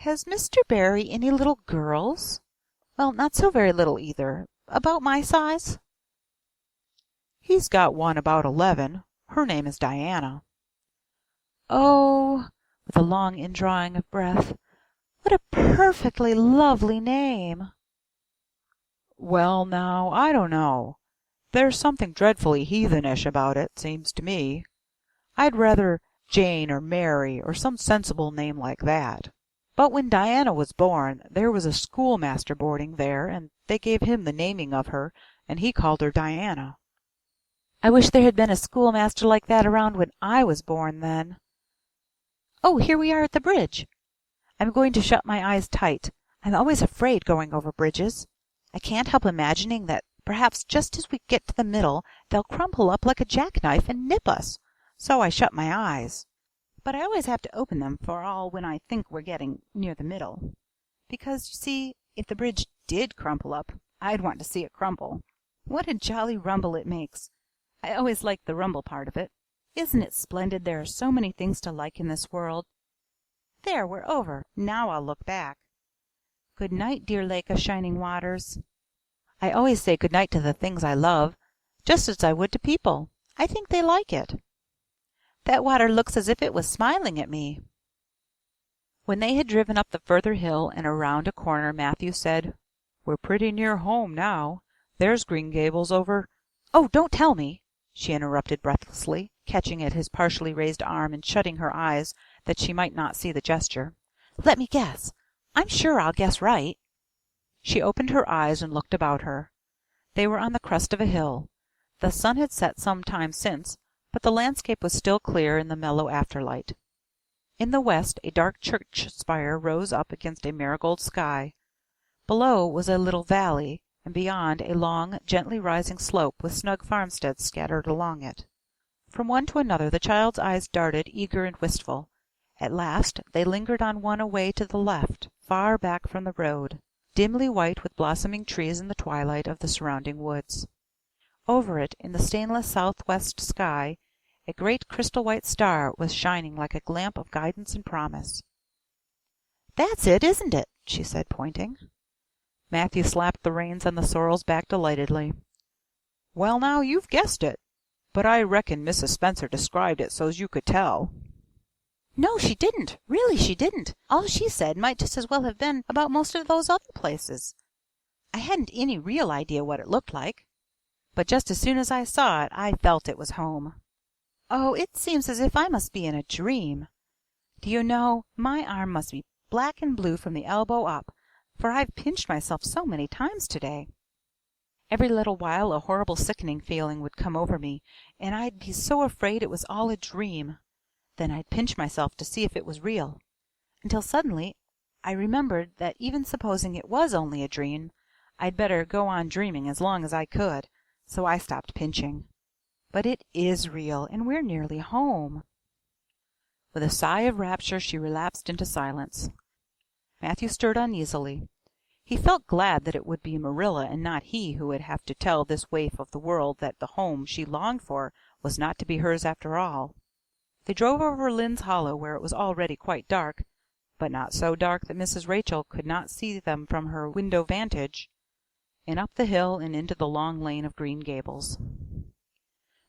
"Has Mr. Barry any little girls? Well, not so very little either. About my size?" He's got one about 11. Her name is Diana." "Oh," with a long indrawing of breath, "what a perfectly lovely name!" "Well, now, I don't know. There's something dreadfully heathenish about it, seems to me. I'd rather Jane or Mary or some sensible name like that. But when Diana was born there was a schoolmaster boarding there, and they gave him the naming of her, and he called her Diana." "I wish there had been a schoolmaster like that around when I was born, then. Oh, here we are at the bridge. I'm going to shut my eyes tight. I'm always afraid going over bridges. I can't help imagining that perhaps just as we get to the middle they'll crumple up like a jackknife and nip us. So I shut my eyes. But I always have to open them for all when I think we're getting near the middle. Because, you see, if the bridge did crumple up, I'd want to see it crumple. What a jolly rumble it makes! I always like the rumble part of it. Isn't it splendid there are so many things to like in this world? There, we're over. Now I'll look back. Good night, dear lake of shining waters. I always say good night to the things I love, just as I would to people. I think they like it. That water looks as if it was smiling at me." When they had driven up the further hill and around a corner, Matthew said, "We're pretty near home now. There's Green Gables over—" "Oh, don't tell me!" she interrupted breathlessly, catching at his partially raised arm and shutting her eyes that she might not see the gesture. "Let me guess. I'm sure I'll guess right." She opened her eyes and looked about her. They were on the crest of a hill. The sun had set some time since, but the landscape was still clear in the mellow afterlight. In the west a dark church spire rose up against a marigold sky. Below was a little valley, and beyond a long, gently rising slope with snug farmsteads scattered along it. From one to another the child's eyes darted, eager and wistful. At last they lingered on one away to the left, far back from the road, dimly white with blossoming trees in the twilight of the surrounding woods. Over it, in the stainless southwest sky, a great crystal-white star was shining like a lamp of guidance and promise. "That's it, isn't it?" she said, pointing. Matthew slapped the reins on the sorrel's back delightedly. "Well, now, you've guessed it. But I reckon Mrs. Spencer described it so's you could tell." "No, she didn't. Really, she didn't. All she said might just as well have been about most of those other places. I hadn't any real idea what it looked like. But just as soon as I saw it, I felt it was home. Oh, it seems as if I must be in a dream. Do you know, my arm must be black and blue from the elbow up, for I've pinched myself so many times today. Every little while a horrible sickening feeling would come over me, and I'd be so afraid it was all a dream. Then I'd pinch myself to see if it was real, until suddenly I remembered that even supposing it was only a dream, I'd better go on dreaming as long as I could. So I stopped pinching. But it is real, and we're nearly home." With a sigh of rapture she relapsed into silence. Matthew stirred uneasily. He felt glad that it would be Marilla and not he who would have to tell this waif of the world that the home she longed for was not to be hers after all. They drove over Lynn's Hollow, where it was already quite dark, but not so dark that Mrs. Rachel could not see them from her window vantage, and up the hill and into the long lane of Green Gables.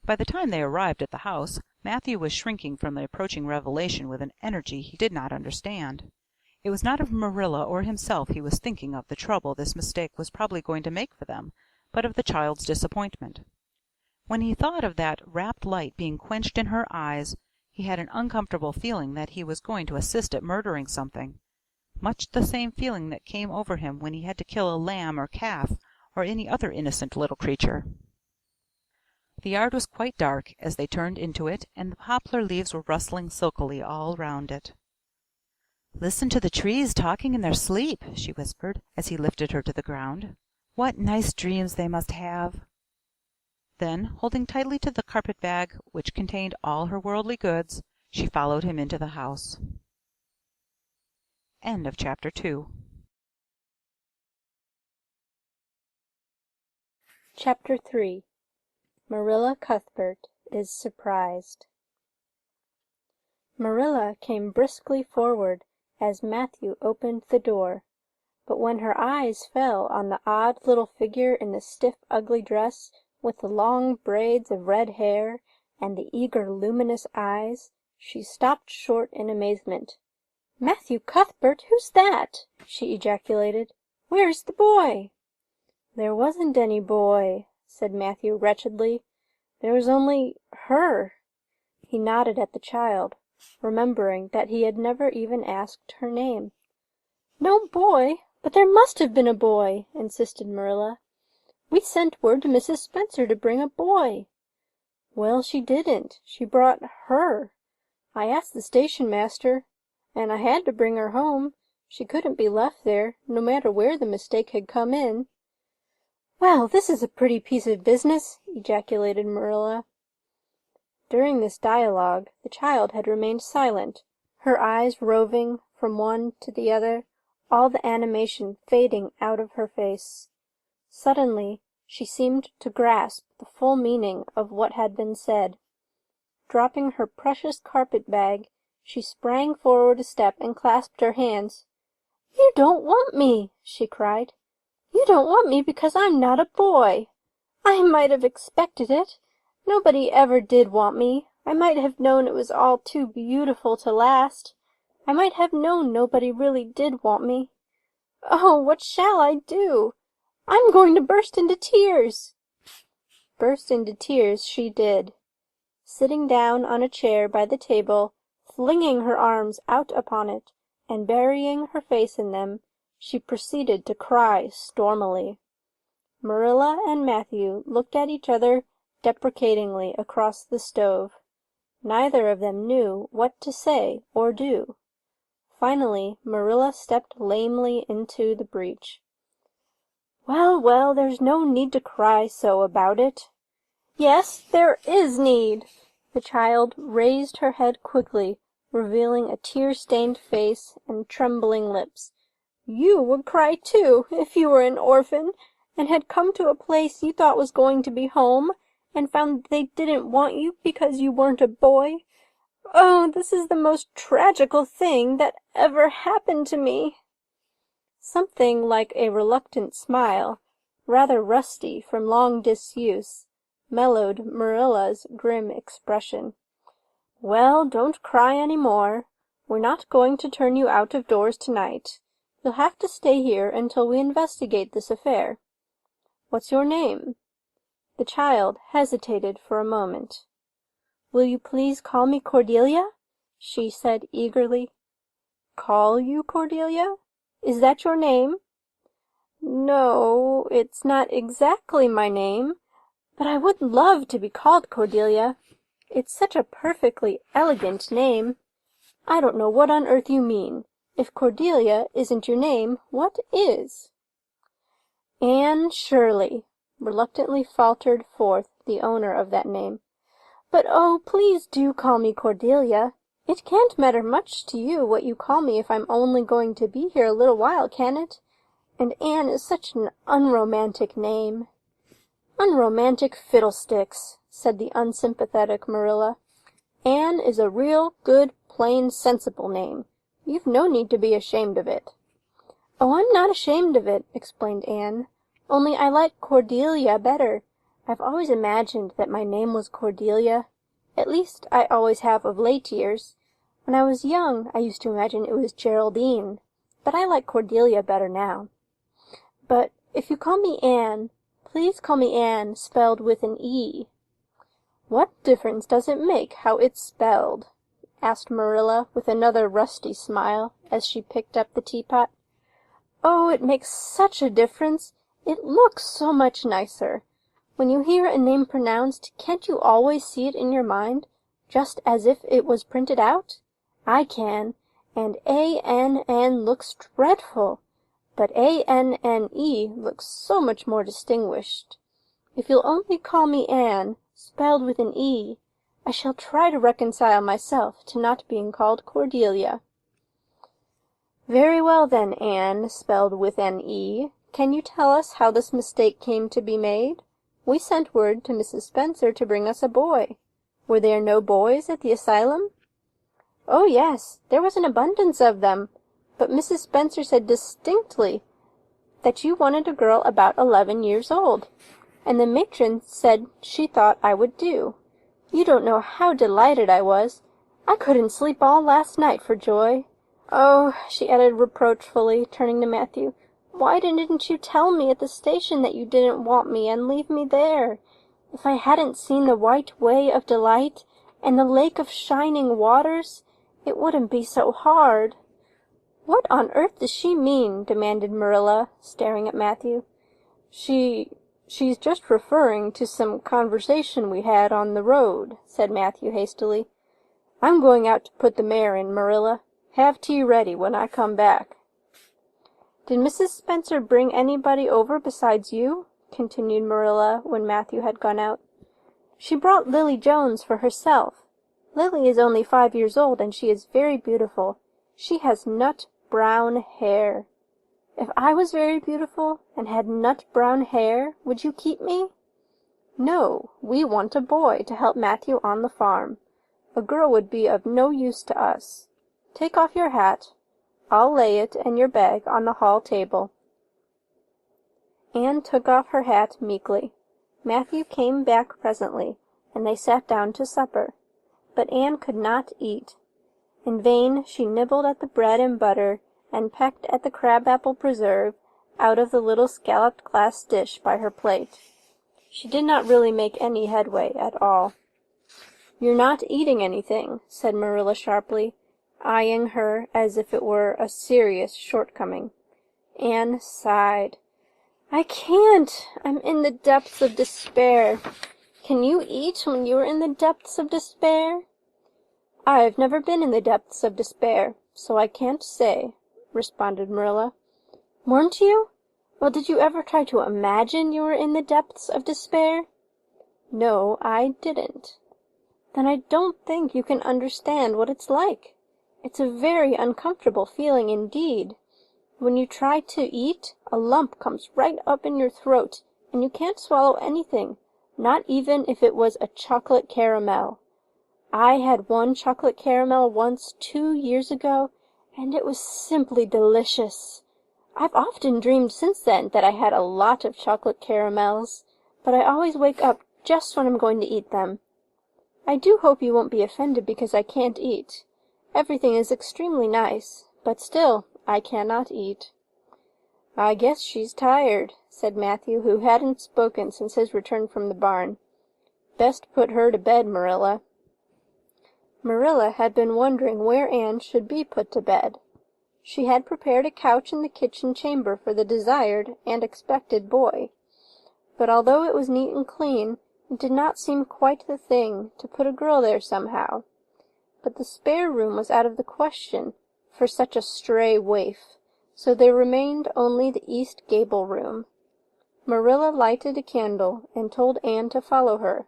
By the time they arrived at the house, Matthew was shrinking from the approaching revelation with an energy he did not understand. It was not of Marilla or himself he was thinking of the trouble this mistake was probably going to make for them, but of the child's disappointment. When he thought of that rapt light being quenched in her eyes, he had an uncomfortable feeling that he was going to assist at murdering something. Much the same feeling that came over him when he had to kill a lamb or calf or any other innocent little creature. The yard was quite dark as they turned into it, and the poplar leaves were rustling silkily all round it. "Listen to the trees talking in their sleep," she whispered, as he lifted her to the ground. "What nice dreams they must have!" Then, holding tightly to the carpet-bag which contained all her worldly goods, she followed him into the house. End of Chapter 2. Chapter 3. Marilla Cuthbert is Surprised. Marilla came briskly forward as Matthew opened the door, but when her eyes fell on the odd little figure in the stiff, ugly dress with the long braids of red hair and the eager, luminous eyes, she stopped short in amazement. "Matthew Cuthbert, who's that?" she ejaculated. "Where's the boy?" "There wasn't any boy," said Matthew wretchedly. "There was only her." He nodded at the child, remembering that he had never even asked her name. "No boy? But there must have been a boy," insisted Marilla. "We sent word to Mrs. Spencer to bring a boy." "Well, she didn't. She brought her. I asked the station master, and I had to bring her home. She couldn't be left there, no matter where the mistake had come in." "Well, this is a pretty piece of business," ejaculated Marilla. During this dialogue the child had remained silent, her eyes roving from one to the other, all the animation fading out of her face. Suddenly she seemed to grasp the full meaning of what had been said. Dropping her precious carpet-bag, she sprang forward a step and clasped her hands. "You don't want me," she cried. "You don't want me because I'm not a boy. I might have expected it. Nobody ever did want me. I might have known it was all too beautiful to last. I might have known nobody really did want me. Oh, what shall I do? I'm going to burst into tears." Burst into tears she did. Sitting down on a chair by the table, flinging her arms out upon it, and burying her face in them, she proceeded to cry stormily. Marilla and Matthew looked at each other deprecatingly across the stove. Neither of them knew what to say or do. Finally Marilla stepped lamely into the breach. "Well, well, there's no need to cry so about it." "Yes, there is need." The child raised her head quickly, revealing a tear-stained face and trembling lips. "You would cry too, if you were an orphan, and had come to a place you thought was going to be home, and found they didn't want you because you weren't a boy. Oh, this is the most tragical thing that ever happened to me." Something like a reluctant smile, rather rusty from long disuse, mellowed Marilla's grim expression. "Well, don't cry any more. We're not going to turn you out of doors tonight. You'll have to stay here until we investigate this affair. What's your name?" The child hesitated for a moment. "Will you please call me Cordelia?" she said eagerly. "Call you Cordelia? Is that your name?" "No, it's not exactly my name, but I would love to be called Cordelia. It's such a perfectly elegant name. I don't know what on earth you mean. If Cordelia isn't your name, what is?" "Anne Shirley," reluctantly faltered forth the owner of that name. "But oh, please do call me Cordelia. It can't matter much to you what you call me if I'm only going to be here a little while, can it? And Anne is such an unromantic name." "Unromantic fiddlesticks," said the unsympathetic Marilla. "Anne is a real, good, plain, sensible name. You've no need to be ashamed of it." "Oh, I'm not ashamed of it," explained Anne. "Only I like Cordelia better. I've always imagined that my name was Cordelia. At least, I always have of late years. When I was young, I used to imagine it was Geraldine, but I like Cordelia better now. But if you call me Anne, please call me Anne spelled with an E." "What difference does it make how it's spelled?" asked Marilla with another rusty smile as she picked up the teapot. "Oh, it makes such a difference. It looks so much nicer. When you hear a name pronounced, can't you always see it in your mind, just as if it was printed out? I can, and A-N-N looks dreadful, but A-N-N-E looks so much more distinguished. If you'll only call me Anne, spelled with an E, I shall try to reconcile myself to not being called Cordelia." "Very well then, Anne, spelled with an E. Can you tell us how this mistake came to be made? We sent word to Mrs. Spencer to bring us a boy. Were there no boys at the asylum?" "Oh, yes, there was an abundance of them, but Mrs. Spencer said distinctly that you wanted a girl about 11 years old. and the matron said she thought I would do. You don't know how delighted I was. I couldn't sleep all last night for joy. Oh," she added reproachfully, turning to Matthew, "why didn't you tell me at the station that you didn't want me and leave me there? If I hadn't seen the white way of delight and the lake of shining waters, it wouldn't be so hard." "What on earth does she mean?" demanded Marilla, staring at Matthew. She's just referring to some conversation we had on the road," said Matthew hastily. "I'm going out to put the mare in, Marilla. Have tea ready when I come back." "Did Mrs. Spencer bring anybody over besides you?" continued Marilla when Matthew had gone out. "She brought Lily Jones for herself. Lily is only 5 years old, and she is very beautiful. She has nut-brown hair. If I was very beautiful and had nut-brown hair, would you keep me?" "No, we want a boy to help Matthew on the farm. A girl would be of no use to us. Take off your hat. I'll lay it and your bag on the hall table." Anne took off her hat meekly. Matthew came back presently, and they sat down to supper. But Anne could not eat. In vain she nibbled at the bread and butter and pecked at the crab-apple preserve out of the little scalloped glass dish by her plate. She did not really make any headway at all. "You're not eating anything," said Marilla sharply, eyeing her as if it were a serious shortcoming. Anne sighed. "I can't. I'm in the depths of despair. Can you eat when you are in the depths of despair?" "I've never been in the depths of despair, so I can't say," responded Marilla. "Weren't you? Well, did you ever try to imagine you were in the depths of despair?" "No, I didn't." "Then I don't think you can understand what it's like. It's a very uncomfortable feeling indeed. When you try to eat, a lump comes right up in your throat, and you can't swallow anything, not even if it was a chocolate caramel. I had one chocolate caramel once 2 years ago, and it was simply delicious. I've often dreamed since then that I had a lot of chocolate caramels, but I always wake up just when I'm going to eat them. I do hope you won't be offended because I can't eat. Everything is extremely nice, but still I cannot eat." "I guess she's tired," said Matthew, who hadn't spoken since his return from the barn. "Best put her to bed, Marilla." Marilla had been wondering where Anne should be put to bed. She had prepared a couch in the kitchen chamber for the desired and expected boy, but although it was neat and clean, it did not seem quite the thing to put a girl there somehow. But the spare room was out of the question for such a stray waif, so there remained only the east gable room. Marilla lighted a candle and told Anne to follow her,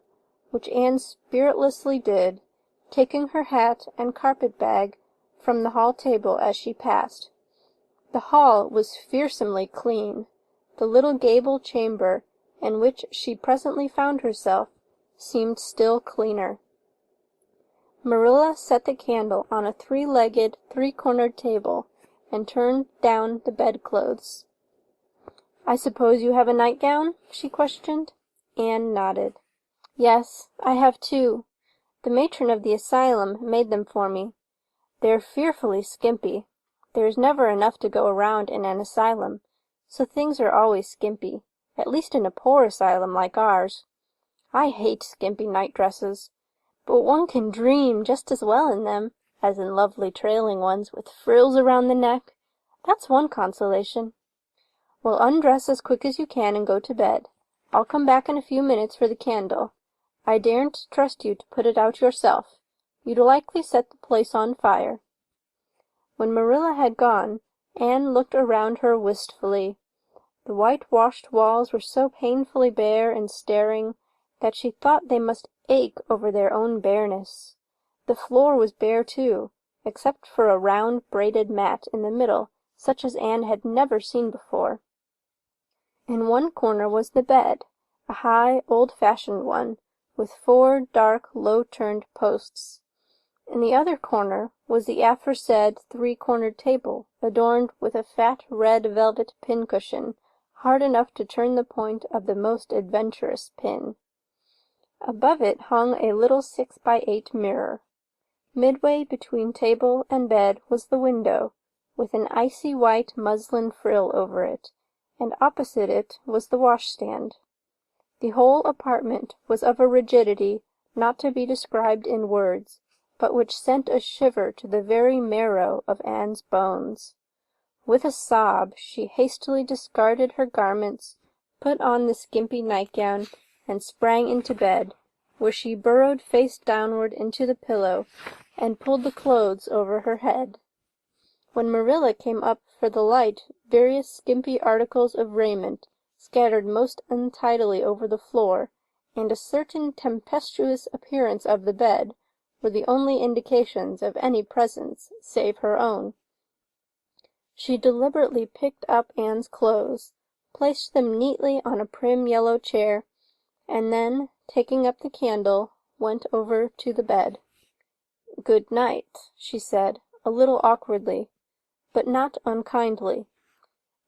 which Anne spiritlessly did, taking her hat and carpet-bag from the hall table as she passed. The hall was fearsomely clean. The little gable chamber in which she presently found herself seemed still cleaner. Marilla set the candle on a 3-legged, 3-cornered table and turned down the bedclothes. "I suppose you have a nightgown?" she questioned. Anne nodded. "Yes, I have 2. The matron of the asylum made them for me. They're fearfully skimpy. There is never enough to go around in an asylum, so things are always skimpy, at least in a poor asylum like ours. I hate skimpy night-dresses, but one can dream just as well in them as in lovely trailing ones with frills around the neck. That's one consolation. Well, undress as quick as you can and go to bed. I'll come back in a few minutes for the candle. I daren't trust you to put it out yourself. You'd likely set the place on fire." When Marilla had gone, Anne looked around her wistfully. The whitewashed walls were so painfully bare and staring that she thought they must ache over their own bareness. The floor was bare too, except for a round braided mat in the middle, such as Anne had never seen before. In one corner was the bed, a high, old-fashioned one, with 4 dark, low-turned posts. In the other corner was the aforesaid 3-cornered table, adorned with a fat red velvet pincushion hard enough to turn the point of the most adventurous pin. Above it hung a little 6x8 mirror. Midway between table and bed was the window, with an icy white muslin frill over it, and opposite it was the washstand. The whole apartment was of a rigidity not to be described in words, but which sent a shiver to the very marrow of Anne's bones. With a sob, she hastily discarded her garments, put on the skimpy nightgown, and sprang into bed, where she burrowed face downward into the pillow, and pulled the clothes over her head. When Marilla came up for the light, various skimpy articles of raiment, scattered most untidily over the floor, and a certain tempestuous appearance of the bed, were the only indications of any presence save her own. She deliberately picked up Anne's clothes, placed them neatly on a prim yellow chair, and then, taking up the candle, went over to the bed. "Good night," she said, a little awkwardly, but not unkindly.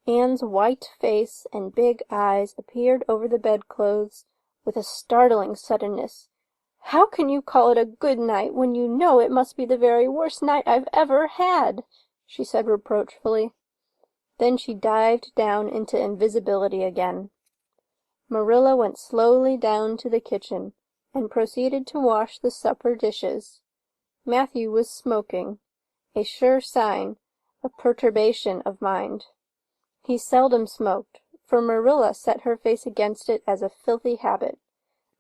Anne's white face and big eyes appeared over the bedclothes with a startling suddenness. "How can you call it a good night when you know it must be the very worst night I've ever had?" she said reproachfully. Then she dived down into invisibility again. Marilla went slowly down to the kitchen and proceeded to wash the supper dishes. Matthew was smoking, a sure sign of perturbation of mind. He seldom smoked, for Marilla set her face against it as a filthy habit,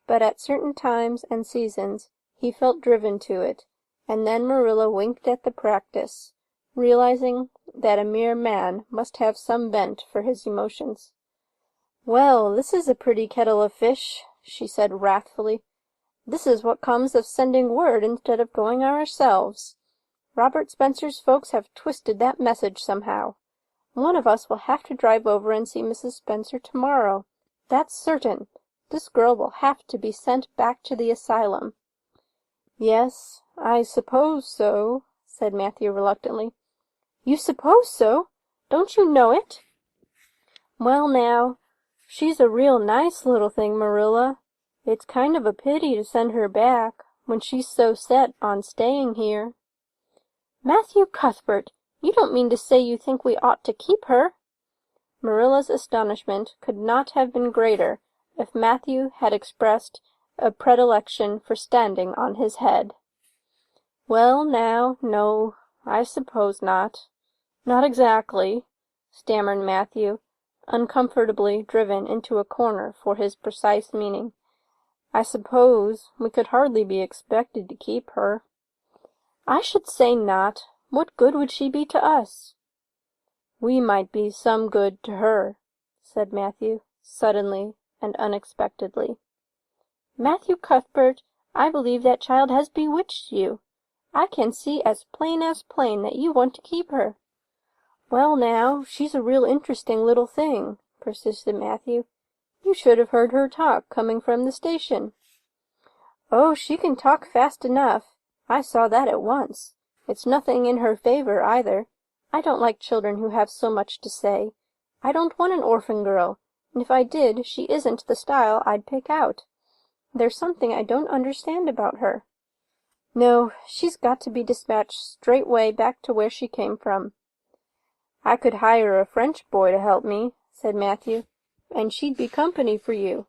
but at certain times and seasons he felt driven to it, and then Marilla winked at the practice, realizing that a mere man must have some bent for his emotions. "Well, this is a pretty kettle of fish," she said wrathfully. "This is what comes of sending word instead of going ourselves. Robert Spencer's folks have twisted that message somehow. One of us will have to drive over and see Mrs. Spencer tomorrow. That's certain. This girl will have to be sent back to the asylum." "Yes, I suppose so," said Matthew reluctantly. "You suppose so? Don't you know it?" "Well now, she's a real nice little thing, Marilla. It's kind of a pity to send her back when she's so set on staying here." "Matthew Cuthbert, you don't mean to say you think we ought to keep her?" Marilla's astonishment could not have been greater if Matthew had expressed a predilection for standing on his head. "Well now, no, I suppose not. Not exactly," stammered Matthew, uncomfortably driven into a corner for his precise meaning. "I suppose we could hardly be expected to keep her." "I should say not. What good would she be to us?" "We might be some good to her," said Matthew, suddenly and unexpectedly. "Matthew Cuthbert, I believe that child has bewitched you. I can see as plain that you want to keep her." "Well now, she's a real interesting little thing," persisted Matthew. "You should have heard her talk coming from the station." "Oh, she can talk fast enough. I saw that at once. It's nothing in her favor, either. I don't like children who have so much to say. I don't want an orphan girl, and if I did, she isn't the style I'd pick out. There's something I don't understand about her. No, she's got to be dispatched straightway back to where she came from." "I could hire a French boy to help me," said Matthew, "and she'd be company for you."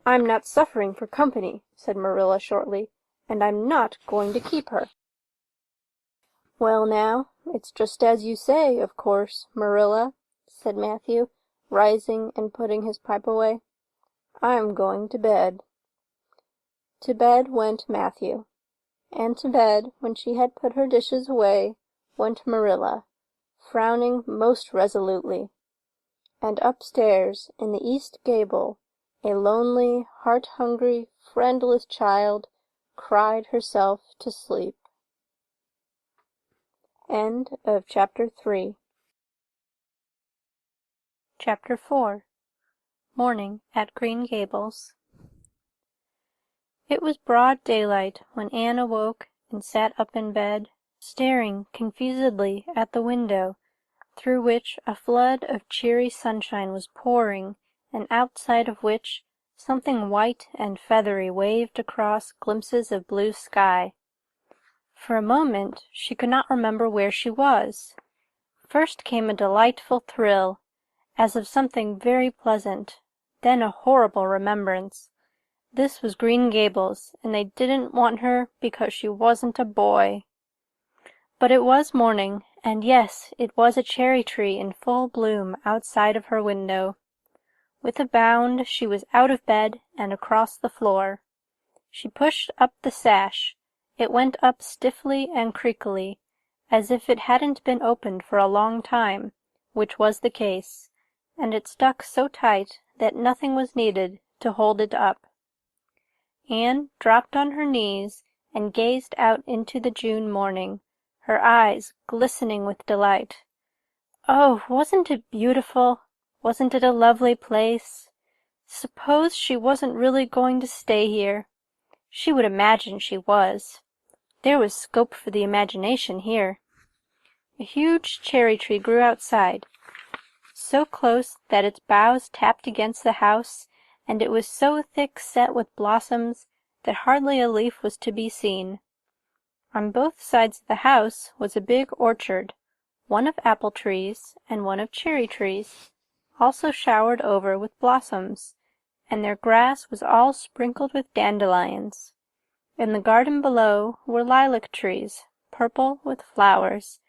"I'm not suffering for company," said Marilla shortly, "and I'm not going to keep her." "Well now, it's just as you say, of course, Marilla," said Matthew, rising and putting his pipe away. "I'm going to bed." To bed went Matthew, and to bed, when she had put her dishes away, went Marilla, frowning most resolutely. And upstairs in the east gable a lonely, heart-hungry, friendless child cried herself to sleep. End of Chapter 3. Chapter 4. Morning at Green Gables. It was broad daylight when Anne awoke and sat up in bed, staring confusedly at the window, through which a flood of cheery sunshine was pouring, and outside of which something white and feathery waved across glimpses of blue sky. For a moment she could not remember where she was. First came a delightful thrill, as of something very pleasant, then a horrible remembrance. This was Green Gables, and they didn't want her because she wasn't a boy. But it was morning, and yes, it was a cherry tree in full bloom outside of her window. With a bound she was out of bed and across the floor. She pushed up the sash. It went up stiffly and creakily, as if it hadn't been opened for a long time, which was the case, and it stuck so tight that nothing was needed to hold it up. Anne dropped on her knees and gazed out into the June morning, her eyes glistening with delight. Oh, wasn't it beautiful? Wasn't it a lovely place? Suppose she wasn't really going to stay here. She would imagine she was. There was scope for the imagination here. A huge cherry tree grew outside, so close that its boughs tapped against the house, and it was so thick set with blossoms that hardly a leaf was to be seen. On both sides of the house was a big orchard, one of apple trees and one of cherry trees, also showered over with blossoms, and their grass was all sprinkled with dandelions. In the garden below were lilac trees, purple with flowers,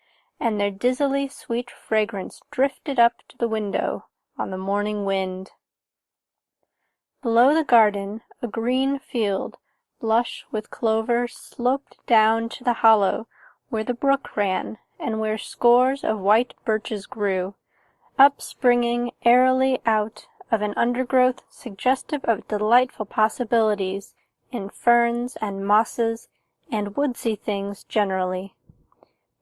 and their dizzily sweet fragrance drifted up to the window on the morning wind. Below the garden, a green field, lush with clover, sloped down to the hollow where the brook ran, and where scores of white birches grew, upspringing airily out of an undergrowth suggestive of delightful possibilities in ferns and mosses and woodsy things generally.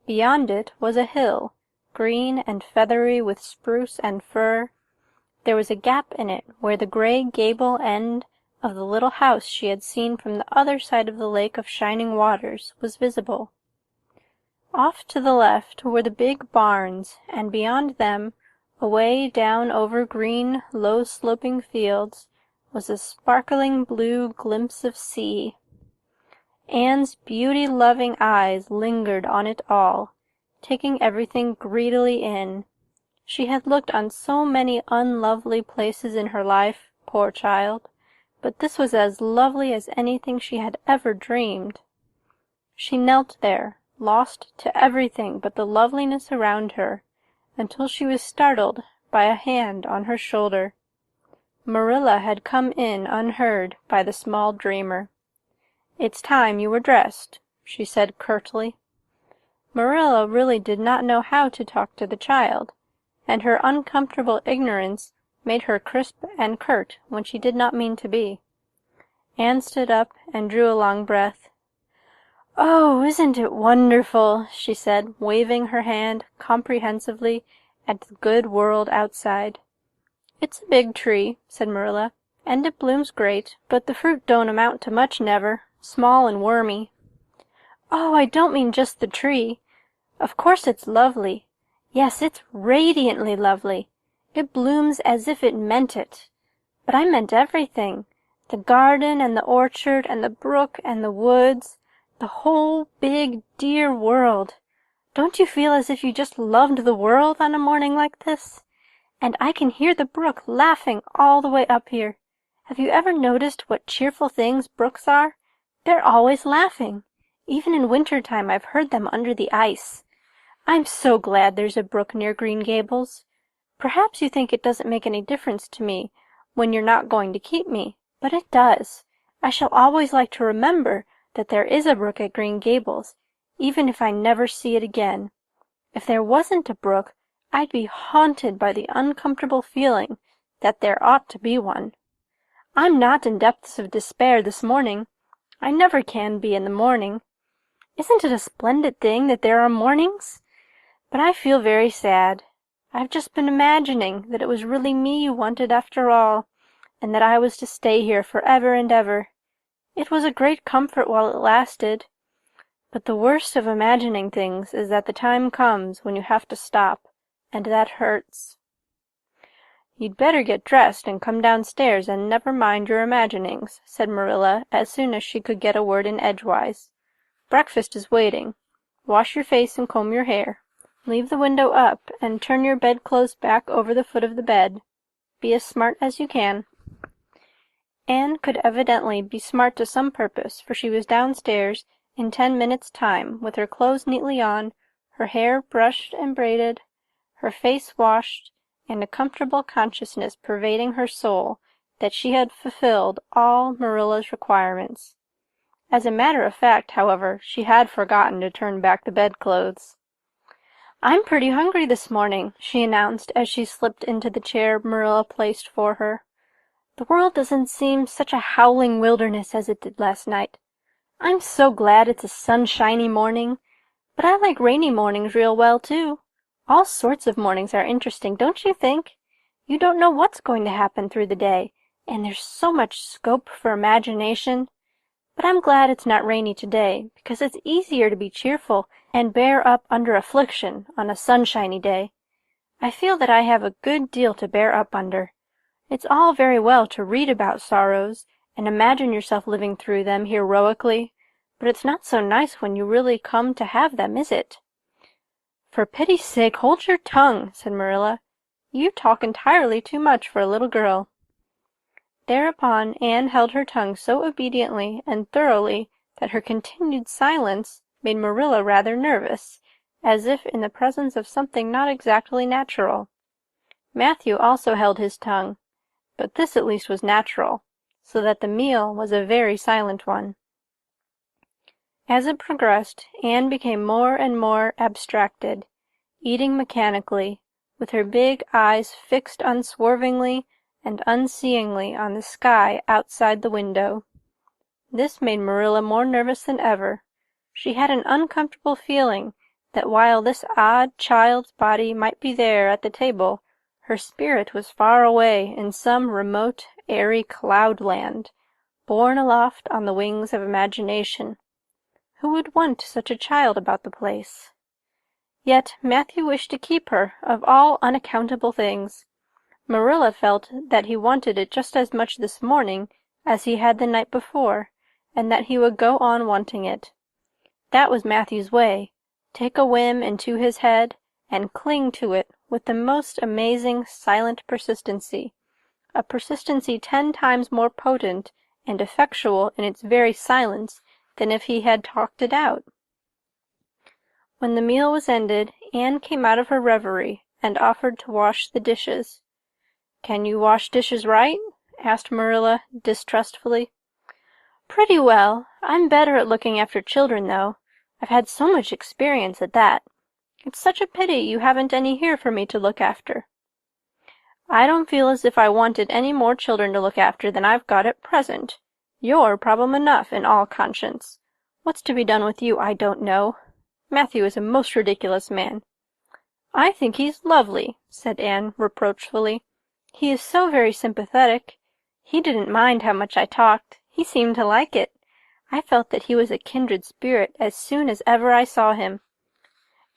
Beyond it was a hill, green and feathery with spruce and fir. There was a gap in it where the gray gable end of the little house she had seen from the other side of the lake of shining waters was visible. Off to the left were the big barns, and beyond them, away down over green, low-sloping fields, was a sparkling blue glimpse of sea. Anne's beauty-loving eyes lingered on it all, taking everything greedily in. She had looked on so many unlovely places in her life, poor child, but this was as lovely as anything she had ever dreamed. She knelt there, lost to everything but the loveliness around her, until she was startled by a hand on her shoulder. Marilla had come in unheard by the small dreamer. "It's time you were dressed," she said curtly. Marilla really did not know how to talk to the child, and her uncomfortable ignorance made her crisp and curt when she did not mean to be. Anne stood up and drew a long breath. "Oh, isn't it wonderful?" she said, waving her hand comprehensively at the good world outside. "It's a big tree," said Marilla, "and it blooms great, but the fruit don't amount to much never, small and wormy." "Oh, I don't mean just the tree. Of course it's lovely. Yes, it's radiantly lovely. It blooms as if it meant it. But I meant everything. The garden and the orchard and the brook and the woods. The whole big, dear world. Don't you feel as if you just loved the world on a morning like this? And I can hear the brook laughing all the way up here. Have you ever noticed what cheerful things brooks are? They're always laughing. Even in winter time I've heard them under the ice. I'm so glad there's a brook near Green Gables. Perhaps you think it doesn't make any difference to me when you're not going to keep me, but it does. I shall always like to remember that there is a brook at Green Gables, even if I never see it again. If there wasn't a brook, I'd be haunted by the uncomfortable feeling that there ought to be one. I'm not in depths of despair this morning. I never can be in the morning. Isn't it a splendid thing that there are mornings? But I feel very sad. I've just been imagining that it was really me you wanted after all, and that I was to stay here forever and ever. It was a great comfort while it lasted. But the worst of imagining things is that the time comes when you have to stop, and that hurts." "You'd better get dressed and come downstairs and never mind your imaginings," said Marilla as soon as she could get a word in edgewise. "Breakfast is waiting. Wash your face and comb your hair. Leave the window up and turn your bedclothes back over the foot of the bed. Be as smart as you can." Anne could evidently be smart to some purpose, for she was downstairs in 10 minutes' time, with her clothes neatly on, her hair brushed and braided, her face washed, and a comfortable consciousness pervading her soul that she had fulfilled all Marilla's requirements. As a matter of fact, however, she had forgotten to turn back the bedclothes. "I'm pretty hungry this morning," she announced as she slipped into the chair Marilla placed for her. "The world doesn't seem such a howling wilderness as it did last night. I'm so glad it's a sunshiny morning, but I like rainy mornings real well, too. All sorts of mornings are interesting, don't you think? You don't know what's going to happen through the day, and there's so much scope for imagination. But I'm glad it's not rainy today, because it's easier to be cheerful and bear up under affliction on a sunshiny day. I feel that I have a good deal to bear up under. It's all very well to read about sorrows and imagine yourself living through them heroically, but it's not so nice when you really come to have them, is it?" "For pity's sake, hold your tongue," said Marilla. "You talk entirely too much for a little girl." Thereupon Anne held her tongue so obediently and thoroughly that her continued silence made Marilla rather nervous, as if in the presence of something not exactly natural. Matthew also held his tongue, but this at least was natural, so that the meal was a very silent one. As it progressed, Anne became more and more abstracted, eating mechanically, with her big eyes fixed unswervingly and unseeingly on the sky outside the window. This made Marilla more nervous than ever. She had an uncomfortable feeling that while this odd child's body might be there at the table, her spirit was far away in some remote, airy cloudland, borne aloft on the wings of imagination. Who would want such a child about the place? Yet Matthew wished to keep her, of all unaccountable things. Marilla felt that he wanted it just as much this morning as he had the night before, and that he would go on wanting it. That was Matthew's way, take a whim into his head and cling to it with the most amazing silent persistency, a persistency 10 times more potent and effectual in its very silence than if he had talked it out. When the meal was ended, Anne came out of her reverie and offered to wash the dishes. "Can you wash dishes right?" asked Marilla distrustfully. "Pretty well. I'm better at looking after children, though. I've had so much experience at that. It's such a pity you haven't any here for me to look after." "I don't feel as if I wanted any more children to look after than I've got at present. You're problem enough, in all conscience. What's to be done with you, I don't know. Matthew is a most ridiculous man." "I think he's lovely," said Anne reproachfully. "He is so very sympathetic. He didn't mind how much I talked. He seemed to like it. I felt that he was a kindred spirit as soon as ever I saw him."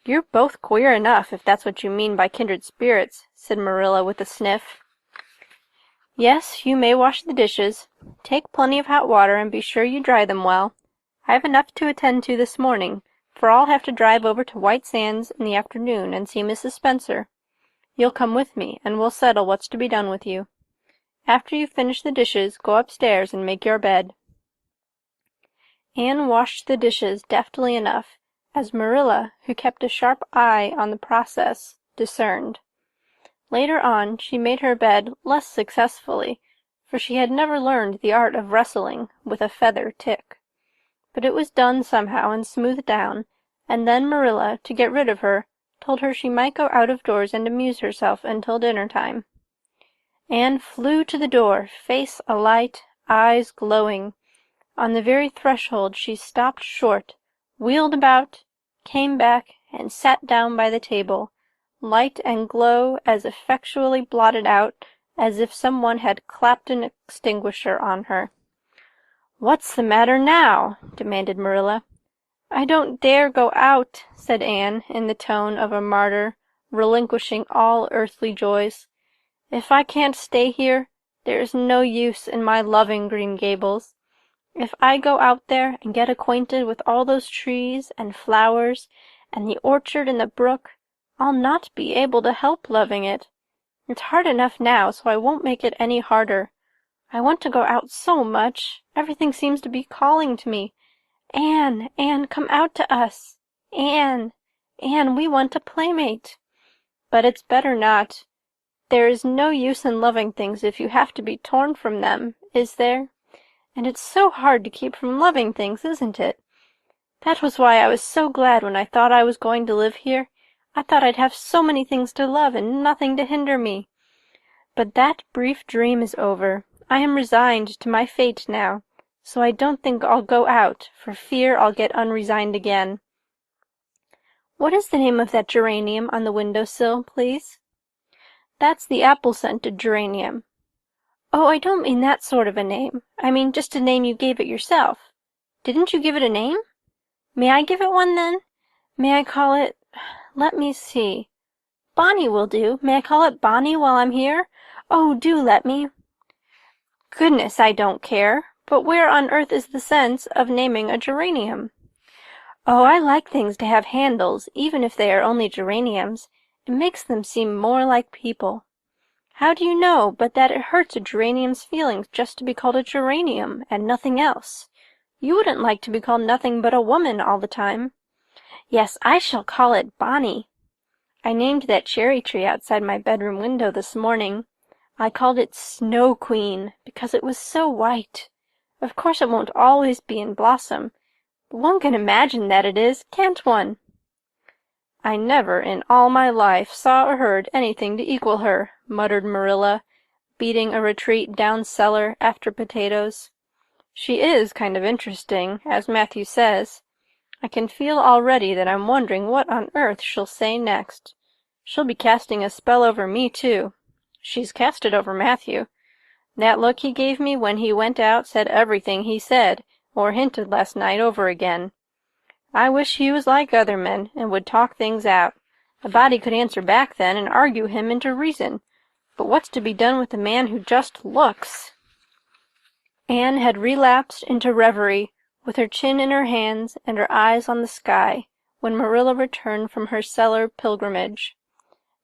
"You're both queer enough, if that's what you mean by kindred spirits," said Marilla with a sniff. "Yes, you may wash the dishes. Take plenty of hot water and be sure you dry them well. I've enough to attend to this morning, for I'll have to drive over to White Sands in the afternoon and see Mrs. Spencer. You'll come with me, and we'll settle what's to be done with you. After you've finished the dishes, go upstairs and make your bed." Anne washed the dishes deftly enough, as Marilla, who kept a sharp eye on the process, discerned. Later on she made her bed less successfully, for she had never learned the art of wrestling with a feather tick. But it was done somehow and smoothed down, and then Marilla, to get rid of her, told her she might go out of doors and amuse herself until dinner-time. Anne flew to the door, face alight, eyes glowing. On the very threshold she stopped short, wheeled about, came back, and sat down by the table, light and glow as effectually blotted out as if some one had clapped an extinguisher on her. "What's the matter now?" demanded Marilla. "I don't dare go out," said Anne, in the tone of a martyr, relinquishing all earthly joys. "If I can't stay here, there is no use in my loving Green Gables. If I go out there and get acquainted with all those trees and flowers and the orchard and the brook, I'll not be able to help loving it. It's hard enough now, so I won't make it any harder. I want to go out so much. Everything seems to be calling to me. Anne, Anne, come out to us. Anne, Anne, we want a playmate. But it's better not. There is no use in loving things if you have to be torn from them, is there? And it's so hard to keep from loving things, isn't it? That was why I was so glad when I thought I was going to live here. I thought I'd have so many things to love and nothing to hinder me. But that brief dream is over. I am resigned to my fate now, so I don't think I'll go out, for fear I'll get unresigned again. What is the name of that geranium on the window-sill, please? That's the apple-scented geranium. Oh, I don't mean that sort of a name. I mean just a name you gave it yourself. Didn't you give it a name? May I give it one, then? May I call it... Let me see. Bonnie will do. May I call it Bonnie while I'm here? Oh, do let me. Goodness, I don't care. But where on earth is the sense of naming a geranium? Oh, I like things to have handles, even if they are only geraniums. It makes them seem more like people. How do you know but that it hurts a geranium's feelings just to be called a geranium, and nothing else? You wouldn't like to be called nothing but a woman all the time. Yes, I shall call it Bonnie. I named that cherry tree outside my bedroom window this morning. I called it Snow Queen, because it was so white. Of course it won't always be in blossom, but one can imagine that it is, can't one? I never in all my life saw or heard anything to equal her, muttered Marilla, beating a retreat down cellar after potatoes. She is kind of interesting, as Matthew says. I can feel already that I'm wondering what on earth she'll say next. She'll be casting a spell over me, too. She's cast it over Matthew. That look he gave me when he went out said everything he said, or hinted last night over again. I wish he was like other men, and would talk things out. A body could answer back then and argue him into reason. But what's to be done with a man who just looks? Anne had relapsed into reverie, with her chin in her hands and her eyes on the sky, when Marilla returned from her cellar pilgrimage.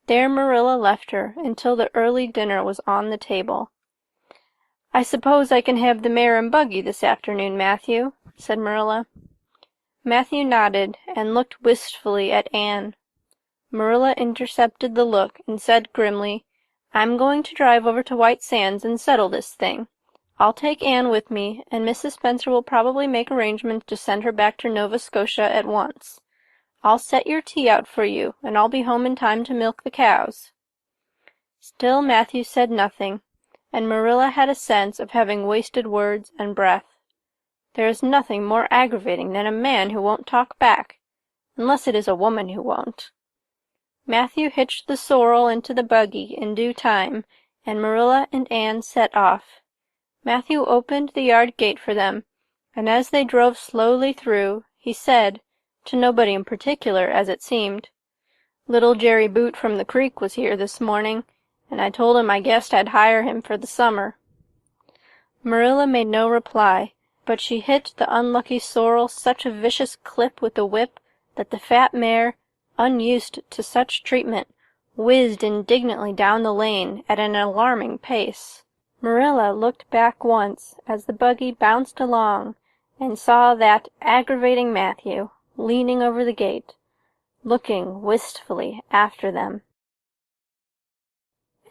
There Marilla left her until the early dinner was on the table. "I suppose I can have the mare and buggy this afternoon, Matthew," said Marilla. Matthew nodded and looked wistfully at Anne. Marilla intercepted the look and said grimly, "I'm going to drive over to White Sands and settle this thing. I'll take Anne with me, and Mrs. Spencer will probably make arrangements to send her back to Nova Scotia at once. I'll set your tea out for you, and I'll be home in time to milk the cows." Still Matthew said nothing, and Marilla had a sense of having wasted words and breath. There is nothing more aggravating than a man who won't talk back, unless it is a woman who won't. Matthew hitched the sorrel into the buggy in due time, and Marilla and Anne set off. Matthew opened the yard gate for them, and as they drove slowly through, he said, to nobody in particular as it seemed, "Little Jerry Boot from the creek was here this morning, and I told him I guessed I'd hire him for the summer." Marilla made no reply, but she hit the unlucky sorrel such a vicious clip with the whip that the fat mare, unused to such treatment, whizzed indignantly down the lane at an alarming pace. Marilla looked back once as the buggy bounced along and saw that aggravating Matthew leaning over the gate, looking wistfully after them.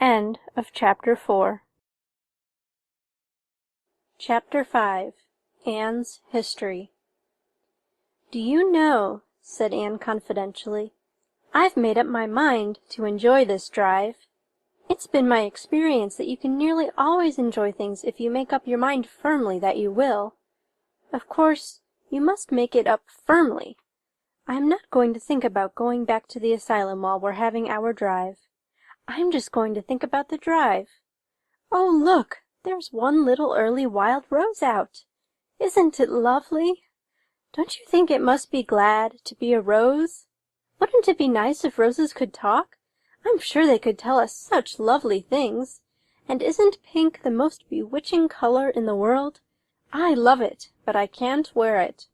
End of Chapter 4. Chapter 5. Anne's History. "Do you know," said Anne confidentially, "I've made up my mind to enjoy this drive. It's been my experience that you can nearly always enjoy things if you make up your mind firmly that you will. Of course, you must make it up firmly. I am not going to think about going back to the asylum while we're having our drive. I'm just going to think about the drive. Oh, look! There's one little early wild rose out. Isn't it lovely? Don't you think it must be glad to be a rose? Wouldn't it be nice if roses could talk? I'm sure they could tell us such lovely things. And isn't pink the most bewitching color in the world? I love it, but I can't wear it.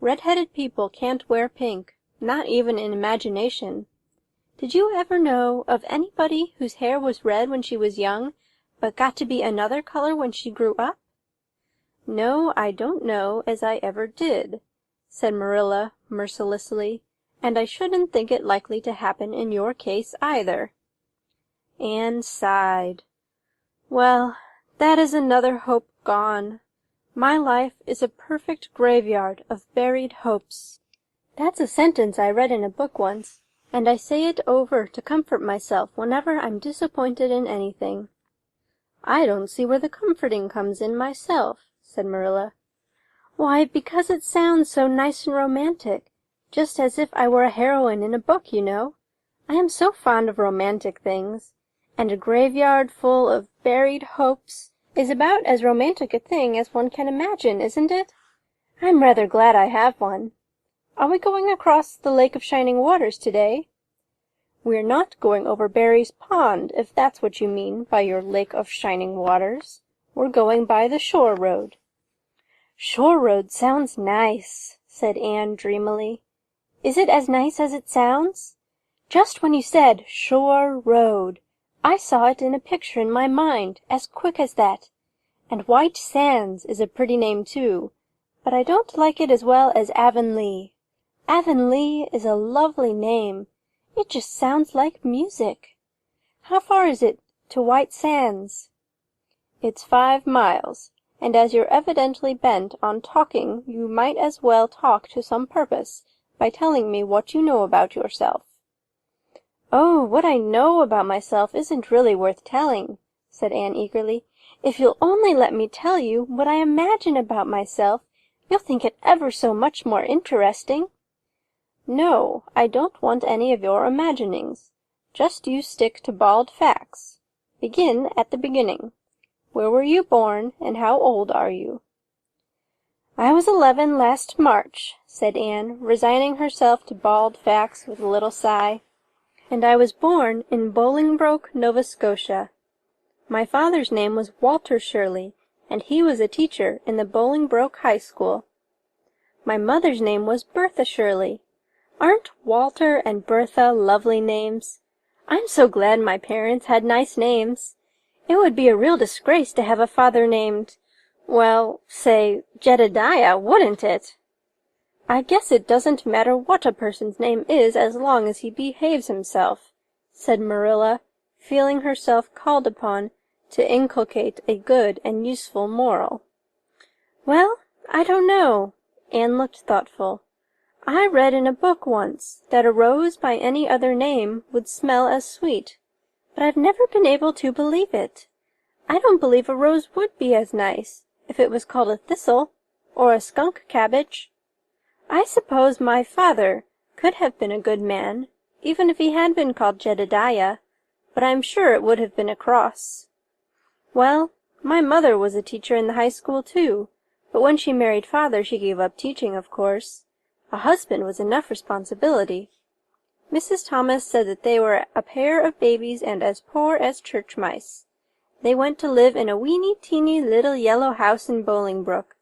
Red-headed people can't wear pink, not even in imagination. Did you ever know of anybody whose hair was red when she was young, but got to be another color when she grew up? No, I don't know as I ever did, said Marilla mercilessly, and I shouldn't think it likely to happen in your case either. Anne sighed. Well, that is another hope gone. My life is a perfect graveyard of buried hopes. That's a sentence I read in a book once, and I say it over to comfort myself whenever I'm disappointed in anything. I don't see where the comforting comes in myself, said Marilla. Why, because it sounds so nice and romantic, just as if I were a heroine in a book, you know. I am so fond of romantic things, and a graveyard full of buried hopes is about as romantic a thing as one can imagine, isn't it? I'm rather glad I have one. Are we going across the Lake of Shining Waters today? We're not going over Barry's Pond, if that's what you mean by your Lake of Shining Waters. We're going by the shore road. Shore road sounds nice, said Anne dreamily. Is it as nice as it sounds? Just when you said shore road, I saw it in a picture in my mind, as quick as that. And White Sands is a pretty name, too, but I don't like it as well as Avonlea. Avonlea is a lovely name. It just sounds like music. How far is it to White Sands? It's 5 miles, and as you're evidently bent on talking, you might as well talk to some purpose by telling me what you know about yourself. Oh, what I know about myself isn't really worth telling, said Anne eagerly. If you'll only let me tell you what I imagine about myself, you'll think it ever so much more interesting. No, I don't want any of your imaginings. Just you stick to bald facts. Begin at the beginning. Where were you born, and how old are you? I was 11 last March, said Anne, resigning herself to bald facts with a little sigh. And I was born in Bolingbroke, Nova Scotia. My father's name was Walter Shirley, and he was a teacher in the Bolingbroke High School. My mother's name was Bertha Shirley. Aren't Walter and Bertha lovely names? I'm so glad my parents had nice names. It would be a real disgrace to have a father named, well, say, Jedediah, wouldn't it? I guess it doesn't matter what a person's name is as long as he behaves himself, said Marilla, feeling herself called upon to inculcate a good and useful moral. Well, I don't know. Anne looked thoughtful. I read in a book once that a rose by any other name would smell as sweet, but I've never been able to believe it. I don't believe a rose would be as nice if it was called a thistle or a skunk cabbage. I suppose my father could have been a good man, even if he had been called Jedediah, but I'm sure it would have been a cross. Well, my mother was a teacher in the high school, too, but when she married father she gave up teaching, of course. A husband was enough responsibility. Mrs. Thomas said that they were a pair of babies and as poor as church mice. They went to live in a weeny-teeny little yellow house in Bolingbroke.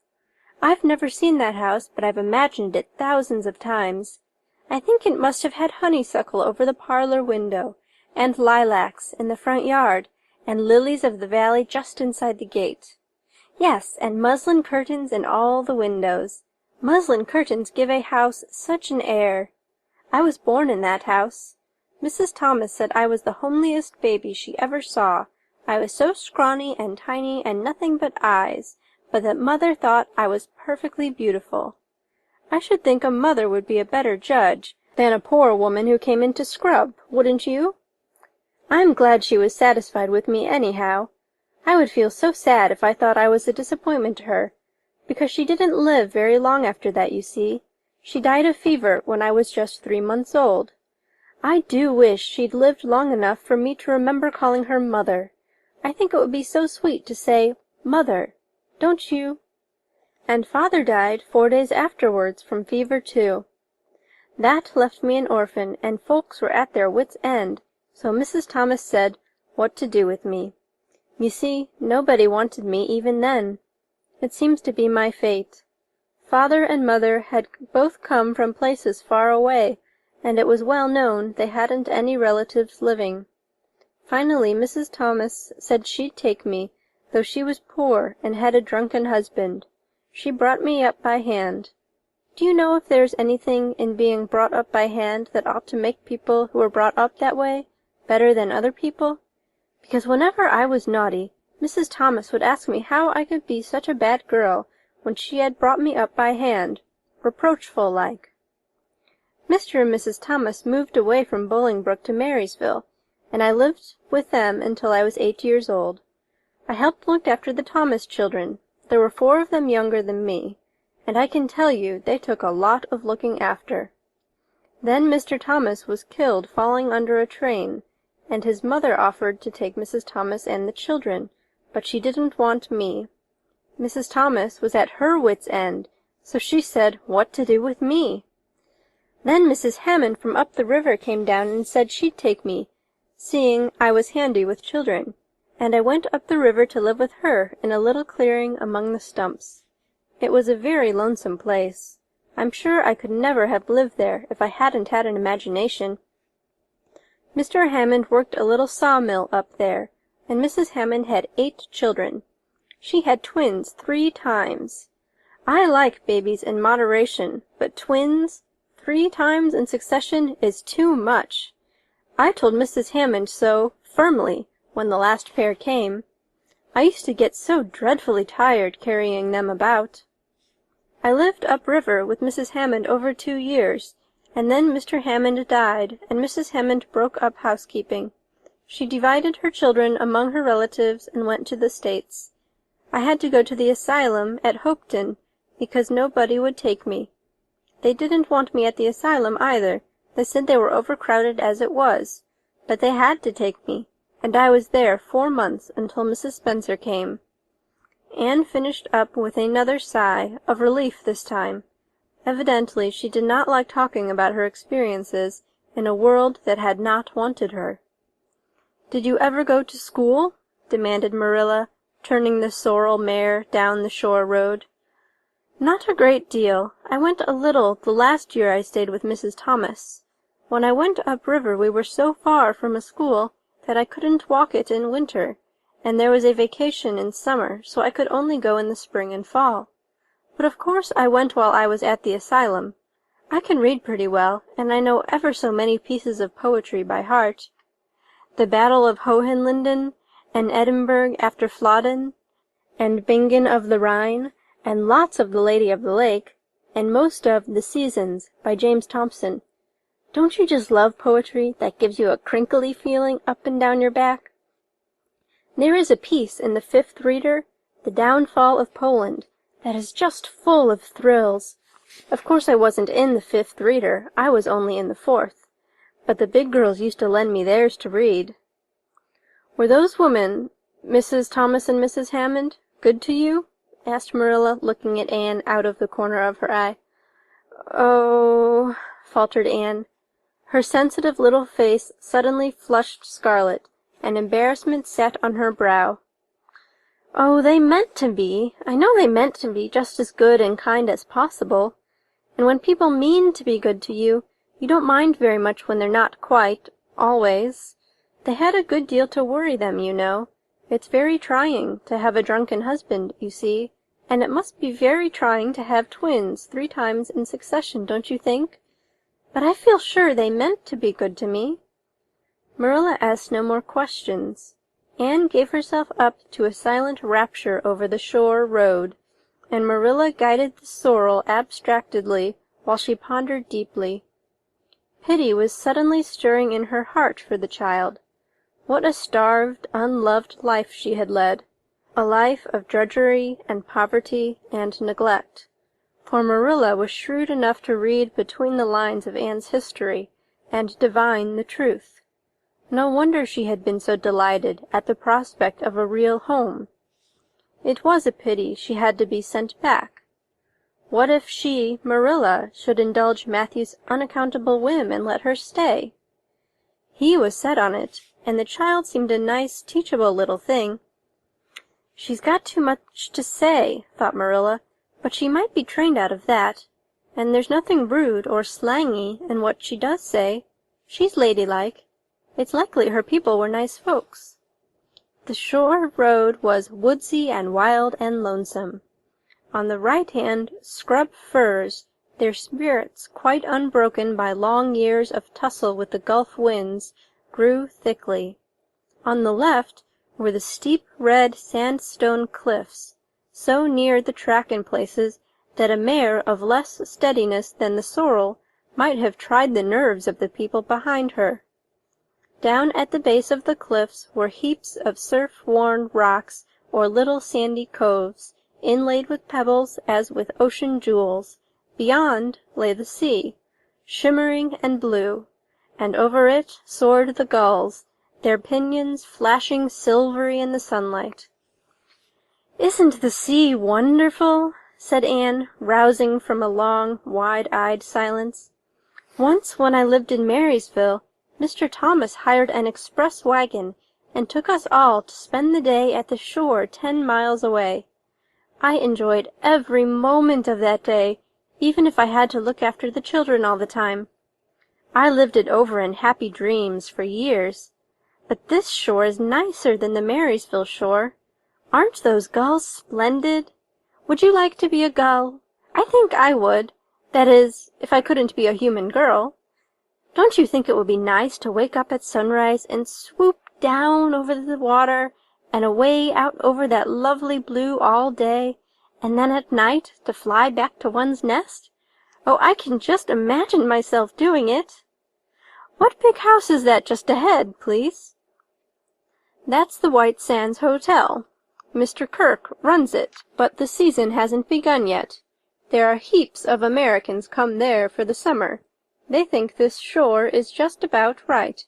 I've never seen that house, but I've imagined it thousands of times. I think it must have had honeysuckle over the parlor window, and lilacs in the front yard, and lilies of the valley just inside the gate. Yes, and muslin curtains in all the windows. Muslin curtains give a house such an air. I was born in that house. Mrs. Thomas said I was the homeliest baby she ever saw. I was so scrawny and tiny and nothing but eyes, but that Mother thought I was perfectly beautiful. I should think a mother would be a better judge than a poor woman who came in to scrub, wouldn't you? I'm glad she was satisfied with me anyhow. I would feel so sad if I thought I was a disappointment to her, because she didn't live very long after that, you see. She died of fever when I was just 3 months old. I do wish she'd lived long enough for me to remember calling her Mother. I think it would be so sweet to say, Mother. Don't you? And Father died 4 days afterwards from fever, too. That left me an orphan, and folks were at their wits' end, So Mrs. Thomas said what to do with me. You see, nobody wanted me even then. It seems to be my fate. Father and Mother had both come from places far away, and it was well known they hadn't any relatives living. Finally Mrs. Thomas said she'd take me, though she was poor and had a drunken husband. She brought me up by hand. Do you know if there's anything in being brought up by hand that ought to make people who were brought up that way better than other people? Because whenever I was naughty, Mrs. Thomas would ask me how I could be such a bad girl when she had brought me up by hand, reproachful like. Mr. and Mrs. Thomas moved away from Bolingbroke to Marysville, and I lived with them until I was 8 years old. I helped look after the Thomas children. There were 4 of them younger than me, and I can tell you they took a lot of looking after. Then Mr. Thomas was killed falling under a train, and his mother offered to take Mrs. Thomas and the children, but she didn't want me. Mrs. Thomas was at her wit's end, so she said what to do with me. Then Mrs. Hammond from up the river came down and said she'd take me, seeing I was handy with children, and I went up the river to live with her in a little clearing among the stumps. It was a very lonesome place. I'm sure I could never have lived there if I hadn't had an imagination. Mr. Hammond worked a little sawmill up there, and Mrs. Hammond had 8 children. She had twins 3 times. I like babies in moderation, but twins 3 times in succession is too much. I told Mrs. Hammond so, firmly, when the last pair came. I used to get so dreadfully tired carrying them about. I lived up river with Mrs. Hammond over 2 years, and then Mr. Hammond died, and Mrs. Hammond broke up housekeeping. She divided her children among her relatives and went to the States. I had to go to the asylum at Hopeton, because nobody would take me. They didn't want me at the asylum either. They said they were overcrowded as it was, but they had to take me, and I was there 4 months until Mrs. Spencer came. Anne finished up with another sigh, of relief this time. Evidently she did not like talking about her experiences in a world that had not wanted her. "Did you ever go to school?" demanded Marilla, turning the sorrel mare down the shore road. "Not a great deal. I went a little the last year I stayed with Mrs. Thomas. When I went up river we were so far from a school that I couldn't walk it in winter, and there was a vacation in summer, so I could only go in the spring and fall. But of course I went while I was at the asylum. I can read pretty well, and I know ever so many pieces of poetry by heart. The Battle of Hohenlinden, and Edinburgh after Flodden, and Bingen of the Rhine, and lots of The Lady of the Lake, and most of The Seasons by James Thomson. Don't you just love poetry that gives you a crinkly feeling up and down your back? There is a piece in the 5th Reader, The Downfall of Poland, that is just full of thrills. Of course I wasn't in the 5th Reader, I was only in the 4th, but the big girls used to lend me theirs to read." "Were those women, Mrs. Thomas and Mrs. Hammond, good to you?" asked Marilla, looking at Anne out of the corner of her eye. "Oh," faltered Anne. Her sensitive little face suddenly flushed scarlet, and embarrassment sat on her brow. "Oh, they meant to be. I know they meant to be just as good and kind as possible. And when people mean to be good to you, you don't mind very much when they're not quite, always. They had a good deal to worry them, you know. It's very trying to have a drunken husband, you see, and it must be very trying to have twins 3 times in succession, don't you think? But I feel sure they meant to be good to me." Marilla asked no more questions. Anne gave herself up to a silent rapture over the shore road, and Marilla guided the sorrel abstractedly while she pondered deeply. Pity was suddenly stirring in her heart for the child. What a starved, unloved life she had led, a life of drudgery and poverty and neglect. For Marilla was shrewd enough to read between the lines of Anne's history and divine the truth. No wonder she had been so delighted at the prospect of a real home. It was a pity she had to be sent back. What if she, Marilla, should indulge Matthew's unaccountable whim and let her stay? He was set on it, and the child seemed a nice, teachable little thing. She's got too much to say, thought Marilla, but she might be trained out of that. And there's nothing rude or slangy in what she does say. She's ladylike. It's likely her people were nice folks. The shore road was woodsy and wild and lonesome. On the right hand, scrub firs, their spirits quite unbroken by long years of tussle with the Gulf winds, grew thickly. On the left were the steep red sandstone cliffs, so near the track in places that a mare of less steadiness than the sorrel might have tried the nerves of the people behind her. Down at the base of the cliffs were heaps of surf-worn rocks or little sandy coves, inlaid with pebbles as with ocean jewels. Beyond lay the sea, shimmering and blue, and over it soared the gulls, their pinions flashing silvery in the sunlight. "Isn't the sea wonderful?" said Anne, rousing from a long, wide-eyed silence. "Once when I lived in Marysville, Mr. Thomas hired an express wagon and took us all to spend the day at the shore 10 miles away. I enjoyed every moment of that day, even if I had to look after the children all the time. I lived it over in happy dreams for years. But this shore is nicer than the Marysville shore. Aren't those gulls splendid? Would you like to be a gull? I think I would. That is, if I couldn't be a human girl. Don't you think it would be nice to wake up at sunrise and swoop down over the water and away out over that lovely blue all day, and then at night to fly back to one's nest? Oh, I can just imagine myself doing it. What big house is that just ahead, please?" "That's the White Sands Hotel. Mr. Kirk runs it, but the season hasn't begun yet. There are heaps of Americans come there for the summer. They think this shore is just about right."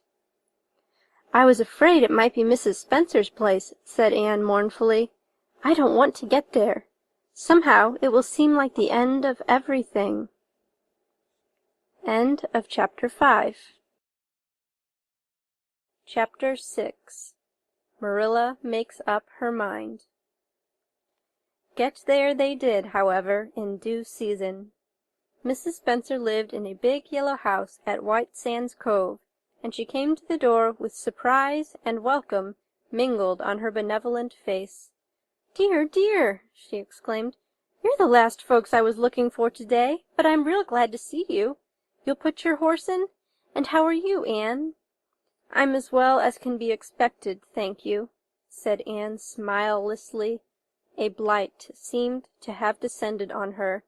"I was afraid it might be Mrs. Spencer's place," said Anne mournfully. "I don't want to get there. Somehow it will seem like the end of everything." End of Chapter 5. Chapter 6. Marilla Makes Up Her Mind. Get there they did, however, in due season. Mrs. Spencer lived in a big yellow house at White Sands Cove, and she came to the door with surprise and welcome mingled on her benevolent face. "Dear, dear," she exclaimed, "you're the last folks I was looking for today, but I'm real glad to see you. You'll put your horse in? And how are you, Anne?" "I'm as well as can be expected, thank you," said Anne smilelessly. A blight seemed to have descended on her.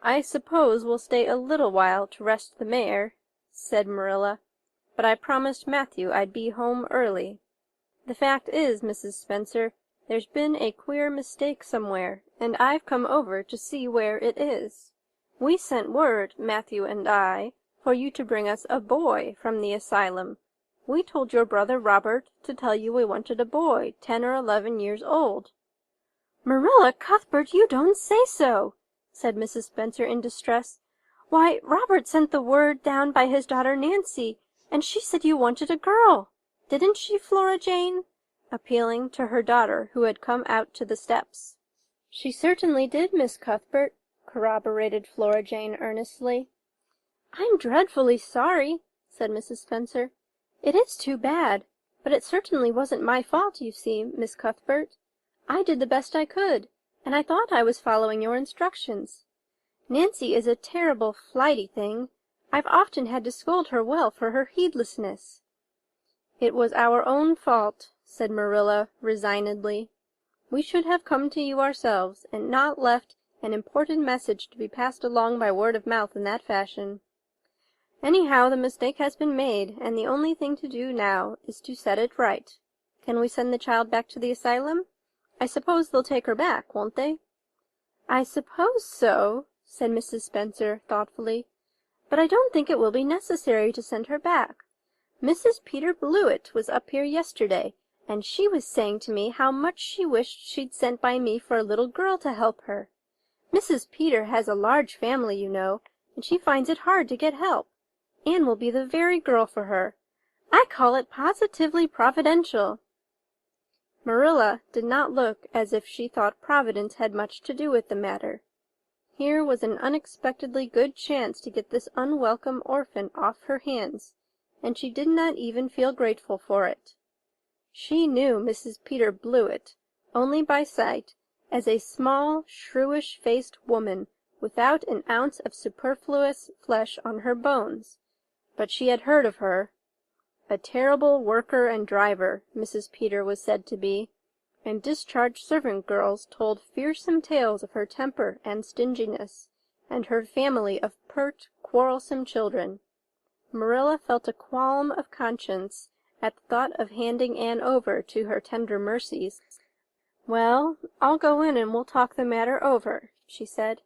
"I suppose we'll stay a little while to rest the mare," said Marilla, "but I promised Matthew I'd be home early. The fact is, Mrs. Spencer, there's been a queer mistake somewhere, and I've come over to see where it is. We sent word, Matthew and I, for you to bring us a boy from the asylum. We told your brother Robert to tell you we wanted a boy 10 or 11 years old." "Marilla Cuthbert, you don't say so," said Mrs. Spencer in distress. "Why, Robert sent the word down by his daughter Nancy, and she said you wanted a girl. Didn't she, Flora Jane?" appealing to her daughter, who had come out to the steps. "She certainly did, Miss Cuthbert," corroborated Flora Jane earnestly. "I'm dreadfully sorry," said Mrs. Spencer. "It is too bad, but it certainly wasn't my fault, you see, Miss Cuthbert. I did the best I could, and I thought I was following your instructions. Nancy is a terrible flighty thing. I've often had to scold her well for her heedlessness." "It was our own fault," said Marilla resignedly. "We should have come to you ourselves, and not left an important message to be passed along by word of mouth in that fashion. Anyhow, the mistake has been made, and the only thing to do now is to set it right. Can we send the child back to the asylum? I suppose they'll take her back, won't they?" "I suppose so," said Mrs. Spencer thoughtfully, "but I don't think it will be necessary to send her back. Mrs. Peter Blewett was up here yesterday, and she was saying to me how much she wished she'd sent by me for a little girl to help her. Mrs. Peter has a large family, you know, and she finds it hard to get help. Anne will be the very girl for her. I call it positively providential." Marilla did not look as if she thought Providence had much to do with the matter. Here was an unexpectedly good chance to get this unwelcome orphan off her hands, and she did not even feel grateful for it. She knew Mrs. Peter Blewett only by sight as a small, shrewish-faced woman without an ounce of superfluous flesh on her bones, but she had heard of her. A terrible worker and driver, Mrs. Peter was said to be, and discharged servant girls told fearsome tales of her temper and stinginess, and her family of pert, quarrelsome children. Marilla felt a qualm of conscience at the thought of handing Anne over to her tender mercies. "Well, I'll go in and we'll talk the matter over," she said.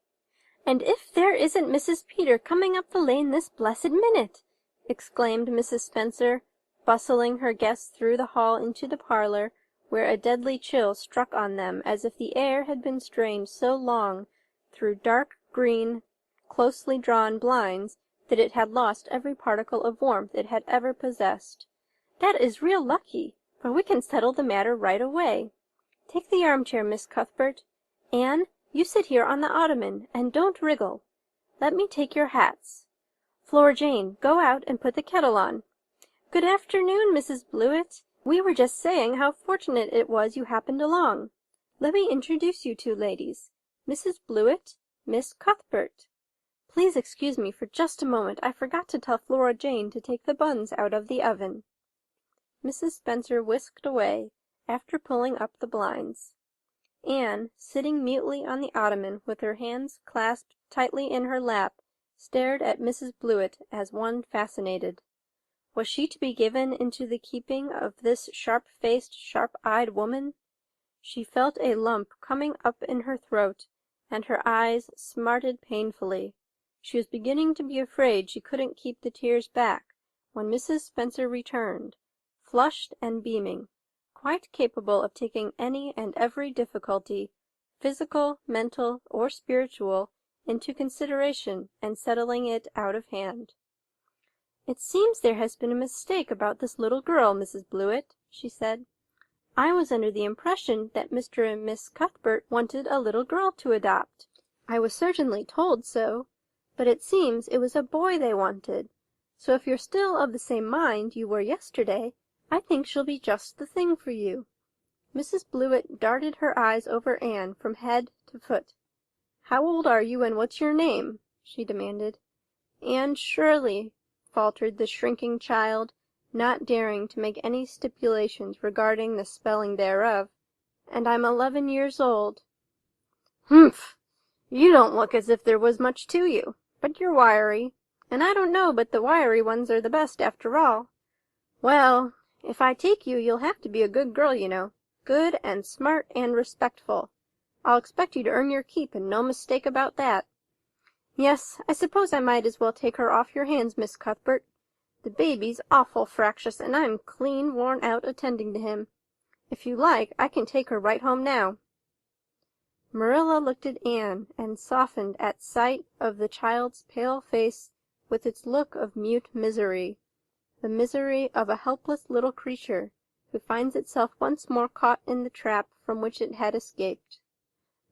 "And if there isn't Mrs. Peter coming up the lane this blessed minute!" exclaimed Mrs. Spencer, bustling her guests through the hall into the parlor, where a deadly chill struck on them as if the air had been strained so long through dark green, closely drawn blinds that it had lost every particle of warmth it had ever possessed. "That is real lucky, for we can settle the matter right away. Take the armchair, Miss Cuthbert. Anne, you sit here on the ottoman, and don't wriggle. Let me take your hats. Flora Jane, go out and put the kettle on. Good afternoon, Mrs. Blewett. We were just saying how fortunate it was you happened along. Let me introduce you two ladies. Mrs. Blewett, Miss Cuthbert. Please excuse me for just a moment. I forgot to tell Flora Jane to take the buns out of the oven." Mrs. Spencer whisked away, after pulling up the blinds. Anne, sitting mutely on the ottoman with her hands clasped tightly in her lap, stared at Mrs. Blewett as one fascinated. Was she to be given into the keeping of this sharp-faced, sharp-eyed woman? She felt a lump coming up in her throat, and her eyes smarted painfully. She was beginning to be afraid she couldn't keep the tears back when Mrs. Spencer returned, flushed and beaming, quite capable of taking any and every difficulty, physical, mental, or spiritual, into consideration and settling it out of hand. "It seems there has been a mistake about this little girl, Mrs. Blewett," she said. "I was under the impression that Mr. and Miss Cuthbert wanted a little girl to adopt. I was certainly told so, but it seems it was a boy they wanted. So if you're still of the same mind you were yesterday, I think she'll be just the thing for you." Mrs. Blewett darted her eyes over Anne from head to foot. "How old are you and what's your name?" she demanded. "Anne Shirley," faltered the shrinking child, not daring to make any stipulations regarding the spelling thereof, "and I'm 11 years old." "Humph! You don't look as if there was much to you, but you're wiry, and I don't know but the wiry ones are the best after all. Well, if I take you, you'll have to be a good girl, you know, good and smart and respectful. I'll expect you to earn your keep, and no mistake about that. Yes, I suppose I might as well take her off your hands, Miss Cuthbert. The baby's awful fractious, and I'm clean worn out attending to him. If you like, I can take her right home now." Marilla looked at Anne and softened at sight of the child's pale face with its look of mute misery, the misery of a helpless little creature who finds itself once more caught in the trap from which it had escaped.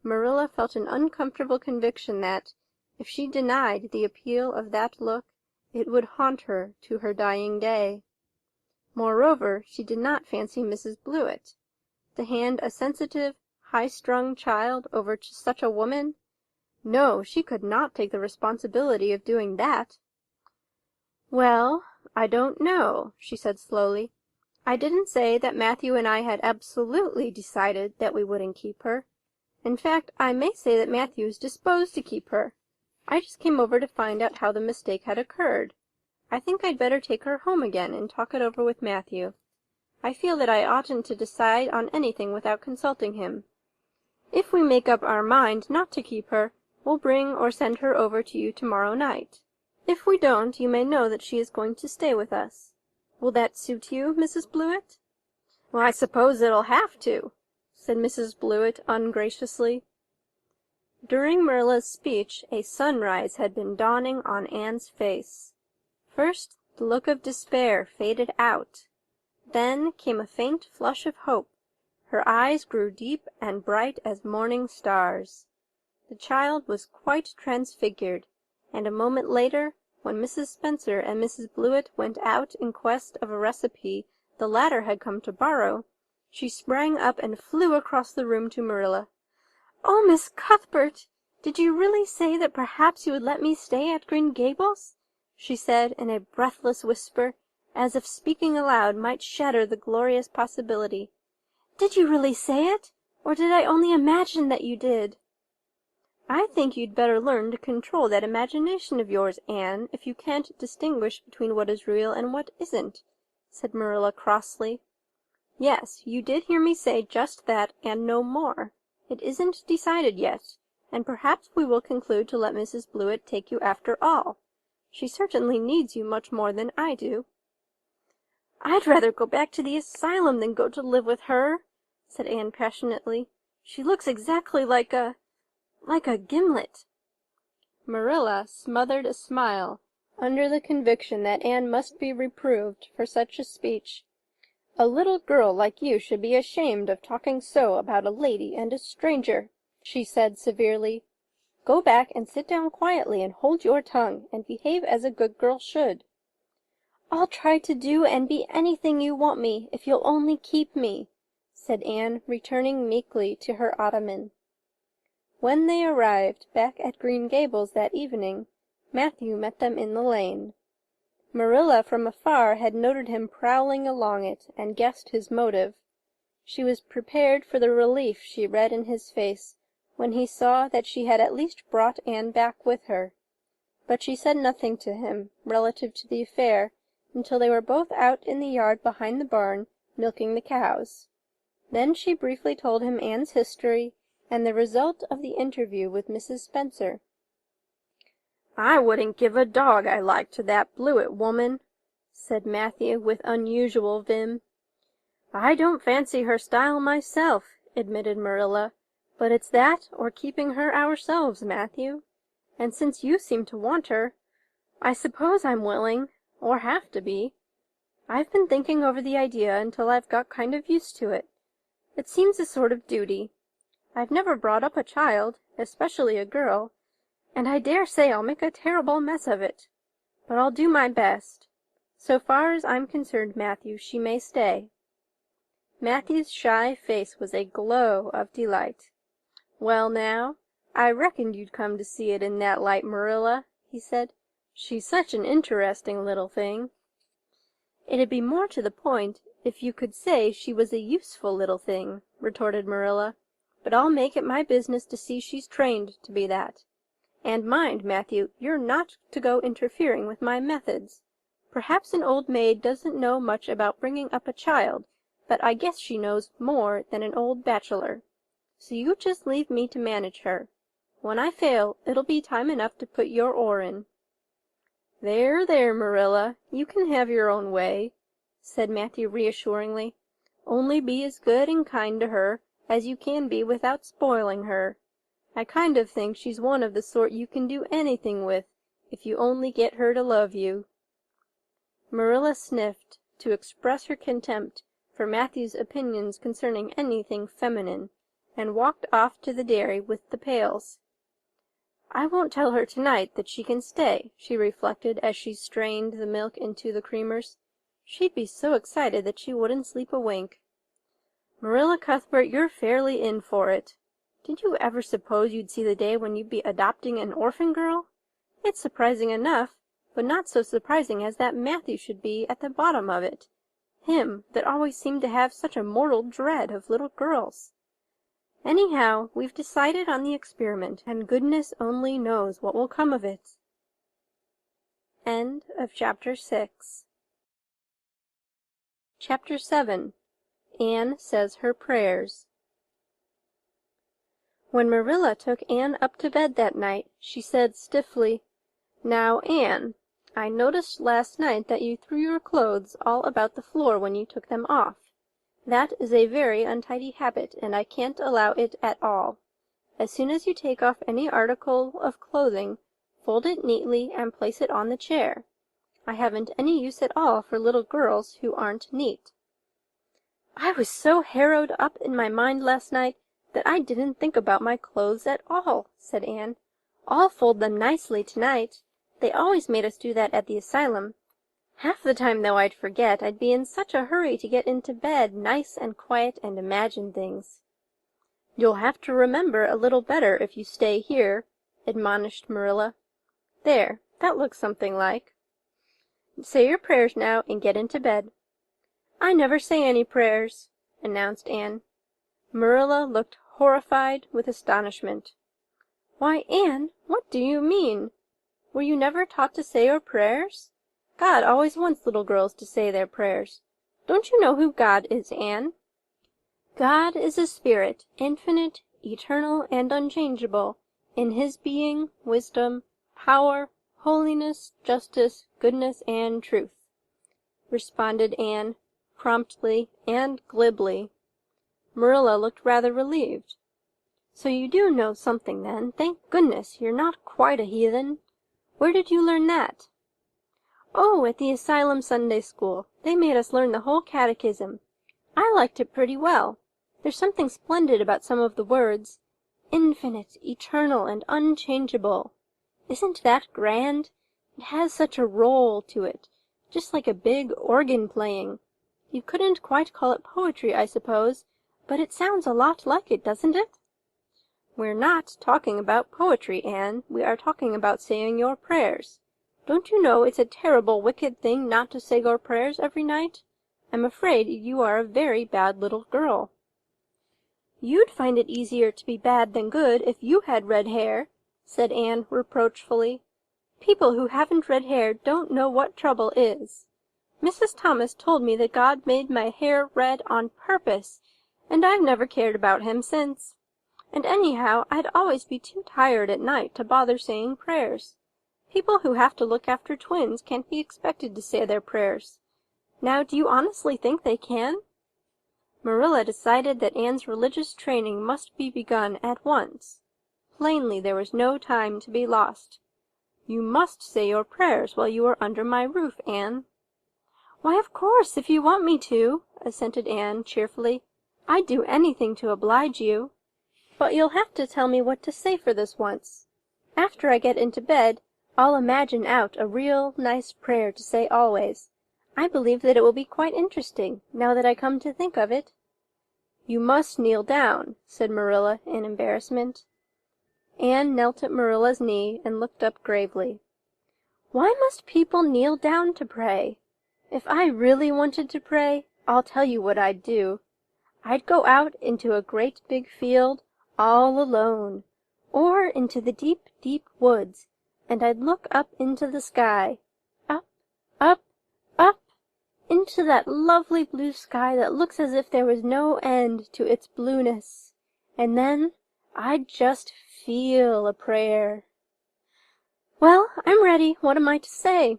Marilla felt an uncomfortable conviction that, if she denied the appeal of that look, it would haunt her to her dying day. Moreover, she did not fancy Mrs. Blewett. To hand a sensitive, high-strung child over to such a woman? No, she could not take the responsibility of doing that. "Well, I don't know," she said slowly. "I didn't say that Matthew and I had absolutely decided that we wouldn't keep her. In fact, I may say that Matthew's disposed to keep her. I just came over to find out how the mistake had occurred. I think I'd better take her home again and talk it over with Matthew. I feel that I oughtn't to decide on anything without consulting him. If we make up our mind not to keep her, we'll bring or send her over to you tomorrow night. If we don't, you may know that she is going to stay with us. Will that suit you, Mrs. Blewett?" "Well, I suppose it'll have to," said Mrs. Blewett ungraciously. During Marilla's speech, a sunrise had been dawning on Anne's face. First, The look of despair faded out. Then came a faint flush of hope. Her eyes grew deep and bright as morning stars. The child was quite transfigured, and a moment later, when Mrs. Spencer and Mrs. Blewett went out in quest of a recipe the latter had come to borrow, she sprang up and flew across the room to Marilla. "Oh, Miss Cuthbert, did you really say that perhaps you would let me stay at Green Gables?" she said in a breathless whisper, as if speaking aloud might shatter the glorious possibility. "Did you really say it, or did I only imagine that you did?" "I think you'd better learn to control that imagination of yours, Anne, if you can't distinguish between what is real and what isn't," said Marilla crossly. "Yes, you did hear me say just that and no more. It isn't decided yet, and perhaps we will conclude to let Mrs. Blewett take you after all. She certainly needs you much more than I do." "I'd rather go back to the asylum than go to live with her," said Anne passionately. "She looks exactly like a gimlet." Marilla smothered a smile under the conviction that Anne must be reproved for such a speech. "A little girl like you should be ashamed of talking so about a lady and a stranger," she said severely. "Go back and sit down quietly and hold your tongue and behave as a good girl should." "I'll try to do and be anything you want me if you'll only keep me," said Anne, returning meekly to her ottoman. When they arrived back at Green Gables that evening, Matthew met them in the lane. Marilla from afar had noted him prowling along it and guessed his motive. She was prepared for the relief she read in his face when he saw that she had at least brought Anne back with her. But she said nothing to him relative to the affair until they were both out in the yard behind the barn milking the cows. Then she briefly told him Anne's history and the result of the interview with Mrs. Spencer. "I wouldn't give a dog I liked to that Blewett woman," said Matthew with unusual vim. "I don't fancy her style myself," admitted Marilla, "but it's that or keeping her ourselves, Matthew. And since you seem to want her, I suppose I'm willing, or have to be. I've been thinking over the idea until I've got kind of used to it. It seems a sort of duty. I've never brought up a child, especially a girl, and I dare say I'll make a terrible mess of it. But I'll do my best. So far as I'm concerned, Matthew, she may stay." Matthew's shy face was a glow of delight. "Well now, I reckoned you'd come to see it in that light, Marilla," he said. "She's such an interesting little thing." "It'd be more to the point if you could say she was a useful little thing," retorted Marilla. "But I'll make it my business to see she's trained to be that. And mind, Matthew, you're not to go interfering with my methods. Perhaps an old maid doesn't know much about bringing up a child, but I guess she knows more than an old bachelor. So you just leave me to manage her. When I fail, it'll be time enough to put your oar in." "There, there, Marilla, you can have your own way," said Matthew reassuringly. "Only be as good and kind to her as you can be without spoiling her. I kind of think she's one of the sort you can do anything with, if you only get her to love you." Marilla sniffed to express her contempt for Matthew's opinions concerning anything feminine, and walked off to the dairy with the pails. "I won't tell her tonight that she can stay," she reflected as she strained the milk into the creamers. "She'd be so excited that she wouldn't sleep a wink. Marilla Cuthbert, you're fairly in for it. Did you ever suppose you'd see the day when you'd be adopting an orphan girl? It's surprising enough, but not so surprising as that Matthew should be at the bottom of it. Him that always seemed to have such a mortal dread of little girls. Anyhow, we've decided on the experiment, and goodness only knows what will come of it." End of Chapter 6. Chapter 7. Anne Says Her Prayers. When Marilla took Anne up to bed that night, she said stiffly, "Now, Anne, I noticed last night that you threw your clothes all about the floor when you took them off. That is a very untidy habit, and I can't allow it at all. As soon as you take off any article of clothing, fold it neatly and place it on the chair. I haven't any use at all for little girls who aren't neat." "I was so harrowed up in my mind last night that I didn't think about my clothes at all," said Anne. "I'll fold them nicely tonight. They always made us do that at the asylum. Half the time, though, I'd forget. I'd be in such a hurry to get into bed nice and quiet and imagine things." "You'll have to remember a little better if you stay here," admonished Marilla. "There, that looks something like. Say your prayers now and get into bed." "I never say any prayers," announced Anne. Marilla looked horrified with astonishment. "Why, Anne, what do you mean? Were you never taught to say your prayers? God always wants little girls to say their prayers. Don't you know who God is, Anne?" "God is a spirit, infinite, eternal, and unchangeable, in his being, wisdom, power, holiness, justice, goodness, and truth," responded Anne, promptly and glibly. Marilla looked rather relieved. "So you do know something, then. Thank goodness you're not quite a heathen. Where did you learn that?" "Oh, at the asylum Sunday school. They made us learn the whole catechism. I liked it pretty well. There's something splendid about some of the words. Infinite, eternal, and unchangeable. Isn't that grand? It has such a roll to it, just like a big organ playing. You couldn't quite call it poetry, I suppose, but it sounds a lot like it, doesn't it?" "We're not talking about poetry, Anne. We are talking about saying your prayers. Don't you know it's a terrible wicked thing not to say your prayers every night? I'm afraid you are a very bad little girl." "You'd find it easier to be bad than good if you had red hair," said Anne reproachfully. "People who haven't red hair don't know what trouble is. Mrs. Thomas told me that God made my hair red on purpose, and I've never cared about him since. And anyhow, I'd always be too tired at night to bother saying prayers. People who have to look after twins can't be expected to say their prayers. Now, do you honestly think they can?" Marilla decided that Anne's religious training must be begun at once. Plainly there was no time to be lost. "You must say your prayers while you are under my roof, Anne." "Why, of course, if you want me to," assented Anne cheerfully. "I'd do anything to oblige you. But you'll have to tell me what to say for this once. After I get into bed, I'll imagine out a real nice prayer to say always. I believe that it will be quite interesting, now that I come to think of it." "You must kneel down," said Marilla in embarrassment. Anne knelt at Marilla's knee and looked up gravely. "Why must people kneel down to pray? If I really wanted to pray, I'll tell you what I'd do. I'd go out into a great big field, all alone, or into the deep, deep woods, and I'd look up into the sky. Up, up, up, into that lovely blue sky that looks as if there was no end to its blueness. And then I'd just feel a prayer. Well, I'm ready. What am I to say?"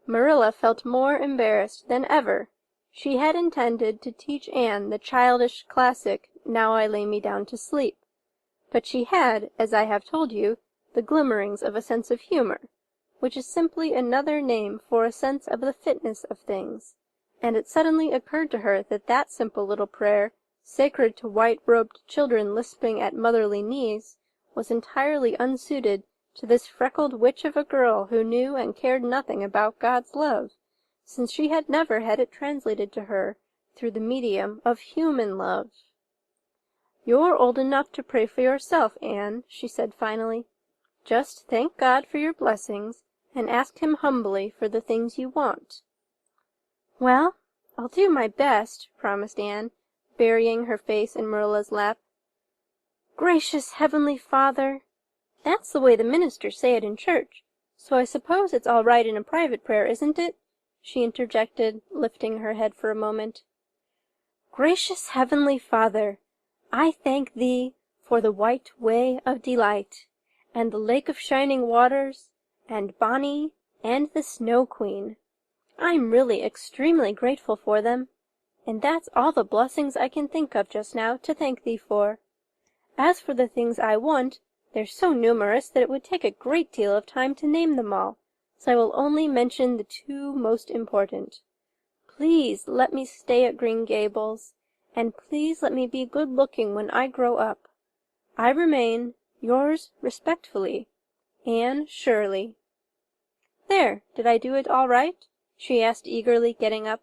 Marilla felt more embarrassed than ever. She had intended to teach Anne the childish classic, "Now I lay me down to sleep." But she had, as I have told you, the glimmerings of a sense of humor, which is simply another name for a sense of the fitness of things, and it suddenly occurred to her that that simple little prayer, sacred to white-robed children lisping at motherly knees, was entirely unsuited to this freckled witch of a girl who knew and cared nothing about God's love, since she had never had it translated to her through the medium of human love. "You're old enough to pray for yourself, Anne," she said finally. "Just thank God for your blessings and ask him humbly for the things you want." "Well, I'll do my best," promised Anne, burying her face in Marilla's lap. "Gracious Heavenly Father—" "That's the way the ministers say it in church, so I suppose it's all right in a private prayer, isn't it?" she interjected, lifting her head for a moment. "Gracious Heavenly Father, I thank thee for the white way of delight, and the lake of shining waters, and Bonnie, and the Snow Queen. I'm really extremely grateful for them, and that's all the blessings I can think of just now to thank thee for. As for the things I want, they're so numerous that it would take a great deal of time to name them all, so I will only mention the two most important. Please let me stay at Green Gables, and please let me be good-looking when I grow up. I remain, yours respectfully, Anne Shirley. There, did I do it all right? She asked eagerly, getting up.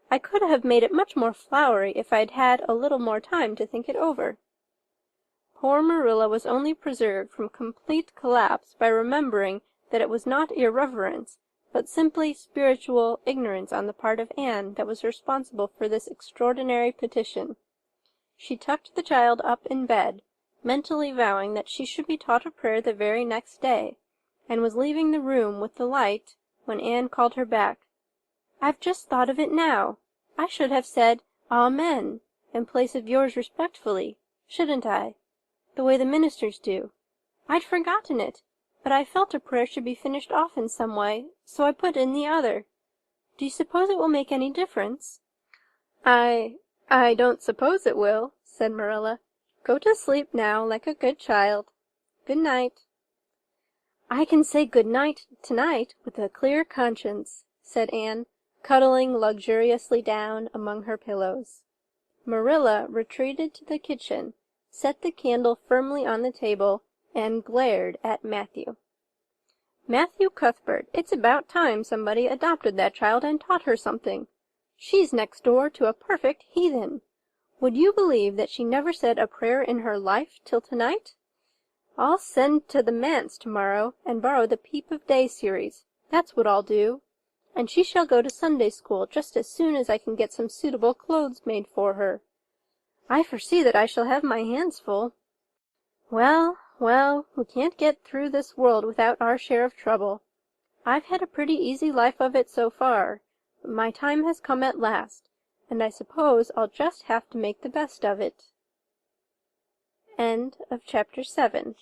I could have made it much more flowery if I'd had a little more time to think it over. Poor Marilla was only preserved from complete collapse by remembering that it was not irreverence, but simply spiritual ignorance on the part of Anne that was responsible for this extraordinary petition. She tucked the child up in bed, mentally vowing that she should be taught a prayer the very next day, and was leaving the room with the light when Anne called her back. "I've just thought of it now. I should have said Amen in place of yours respectfully, shouldn't I? The way the ministers do. I'd forgotten it, but I felt a prayer should be finished off in some way, so I put in the other. Do you suppose it will make any difference?" I don't suppose it will," said Marilla. "Go to sleep now like a good child. Good night." "I can say good night tonight with a clear conscience," said Anne, cuddling luxuriously down among her pillows. Marilla retreated to the kitchen, set the candle firmly on the table, and glared at Matthew. "Matthew Cuthbert, it's about time somebody adopted that child and taught her something. She's next door to a perfect heathen. Would you believe that she never said a prayer in her life till tonight? I'll send to the manse tomorrow and borrow the Peep of Day series. That's what I'll do. And she shall go to Sunday school just as soon as I can get some suitable clothes made for her. I foresee that I shall have my hands full. Well, we can't get through this world without our share of trouble. I've had a pretty easy life of it so far, but my time has come at last, and I suppose I'll just have to make the best of it." End of chapter 7.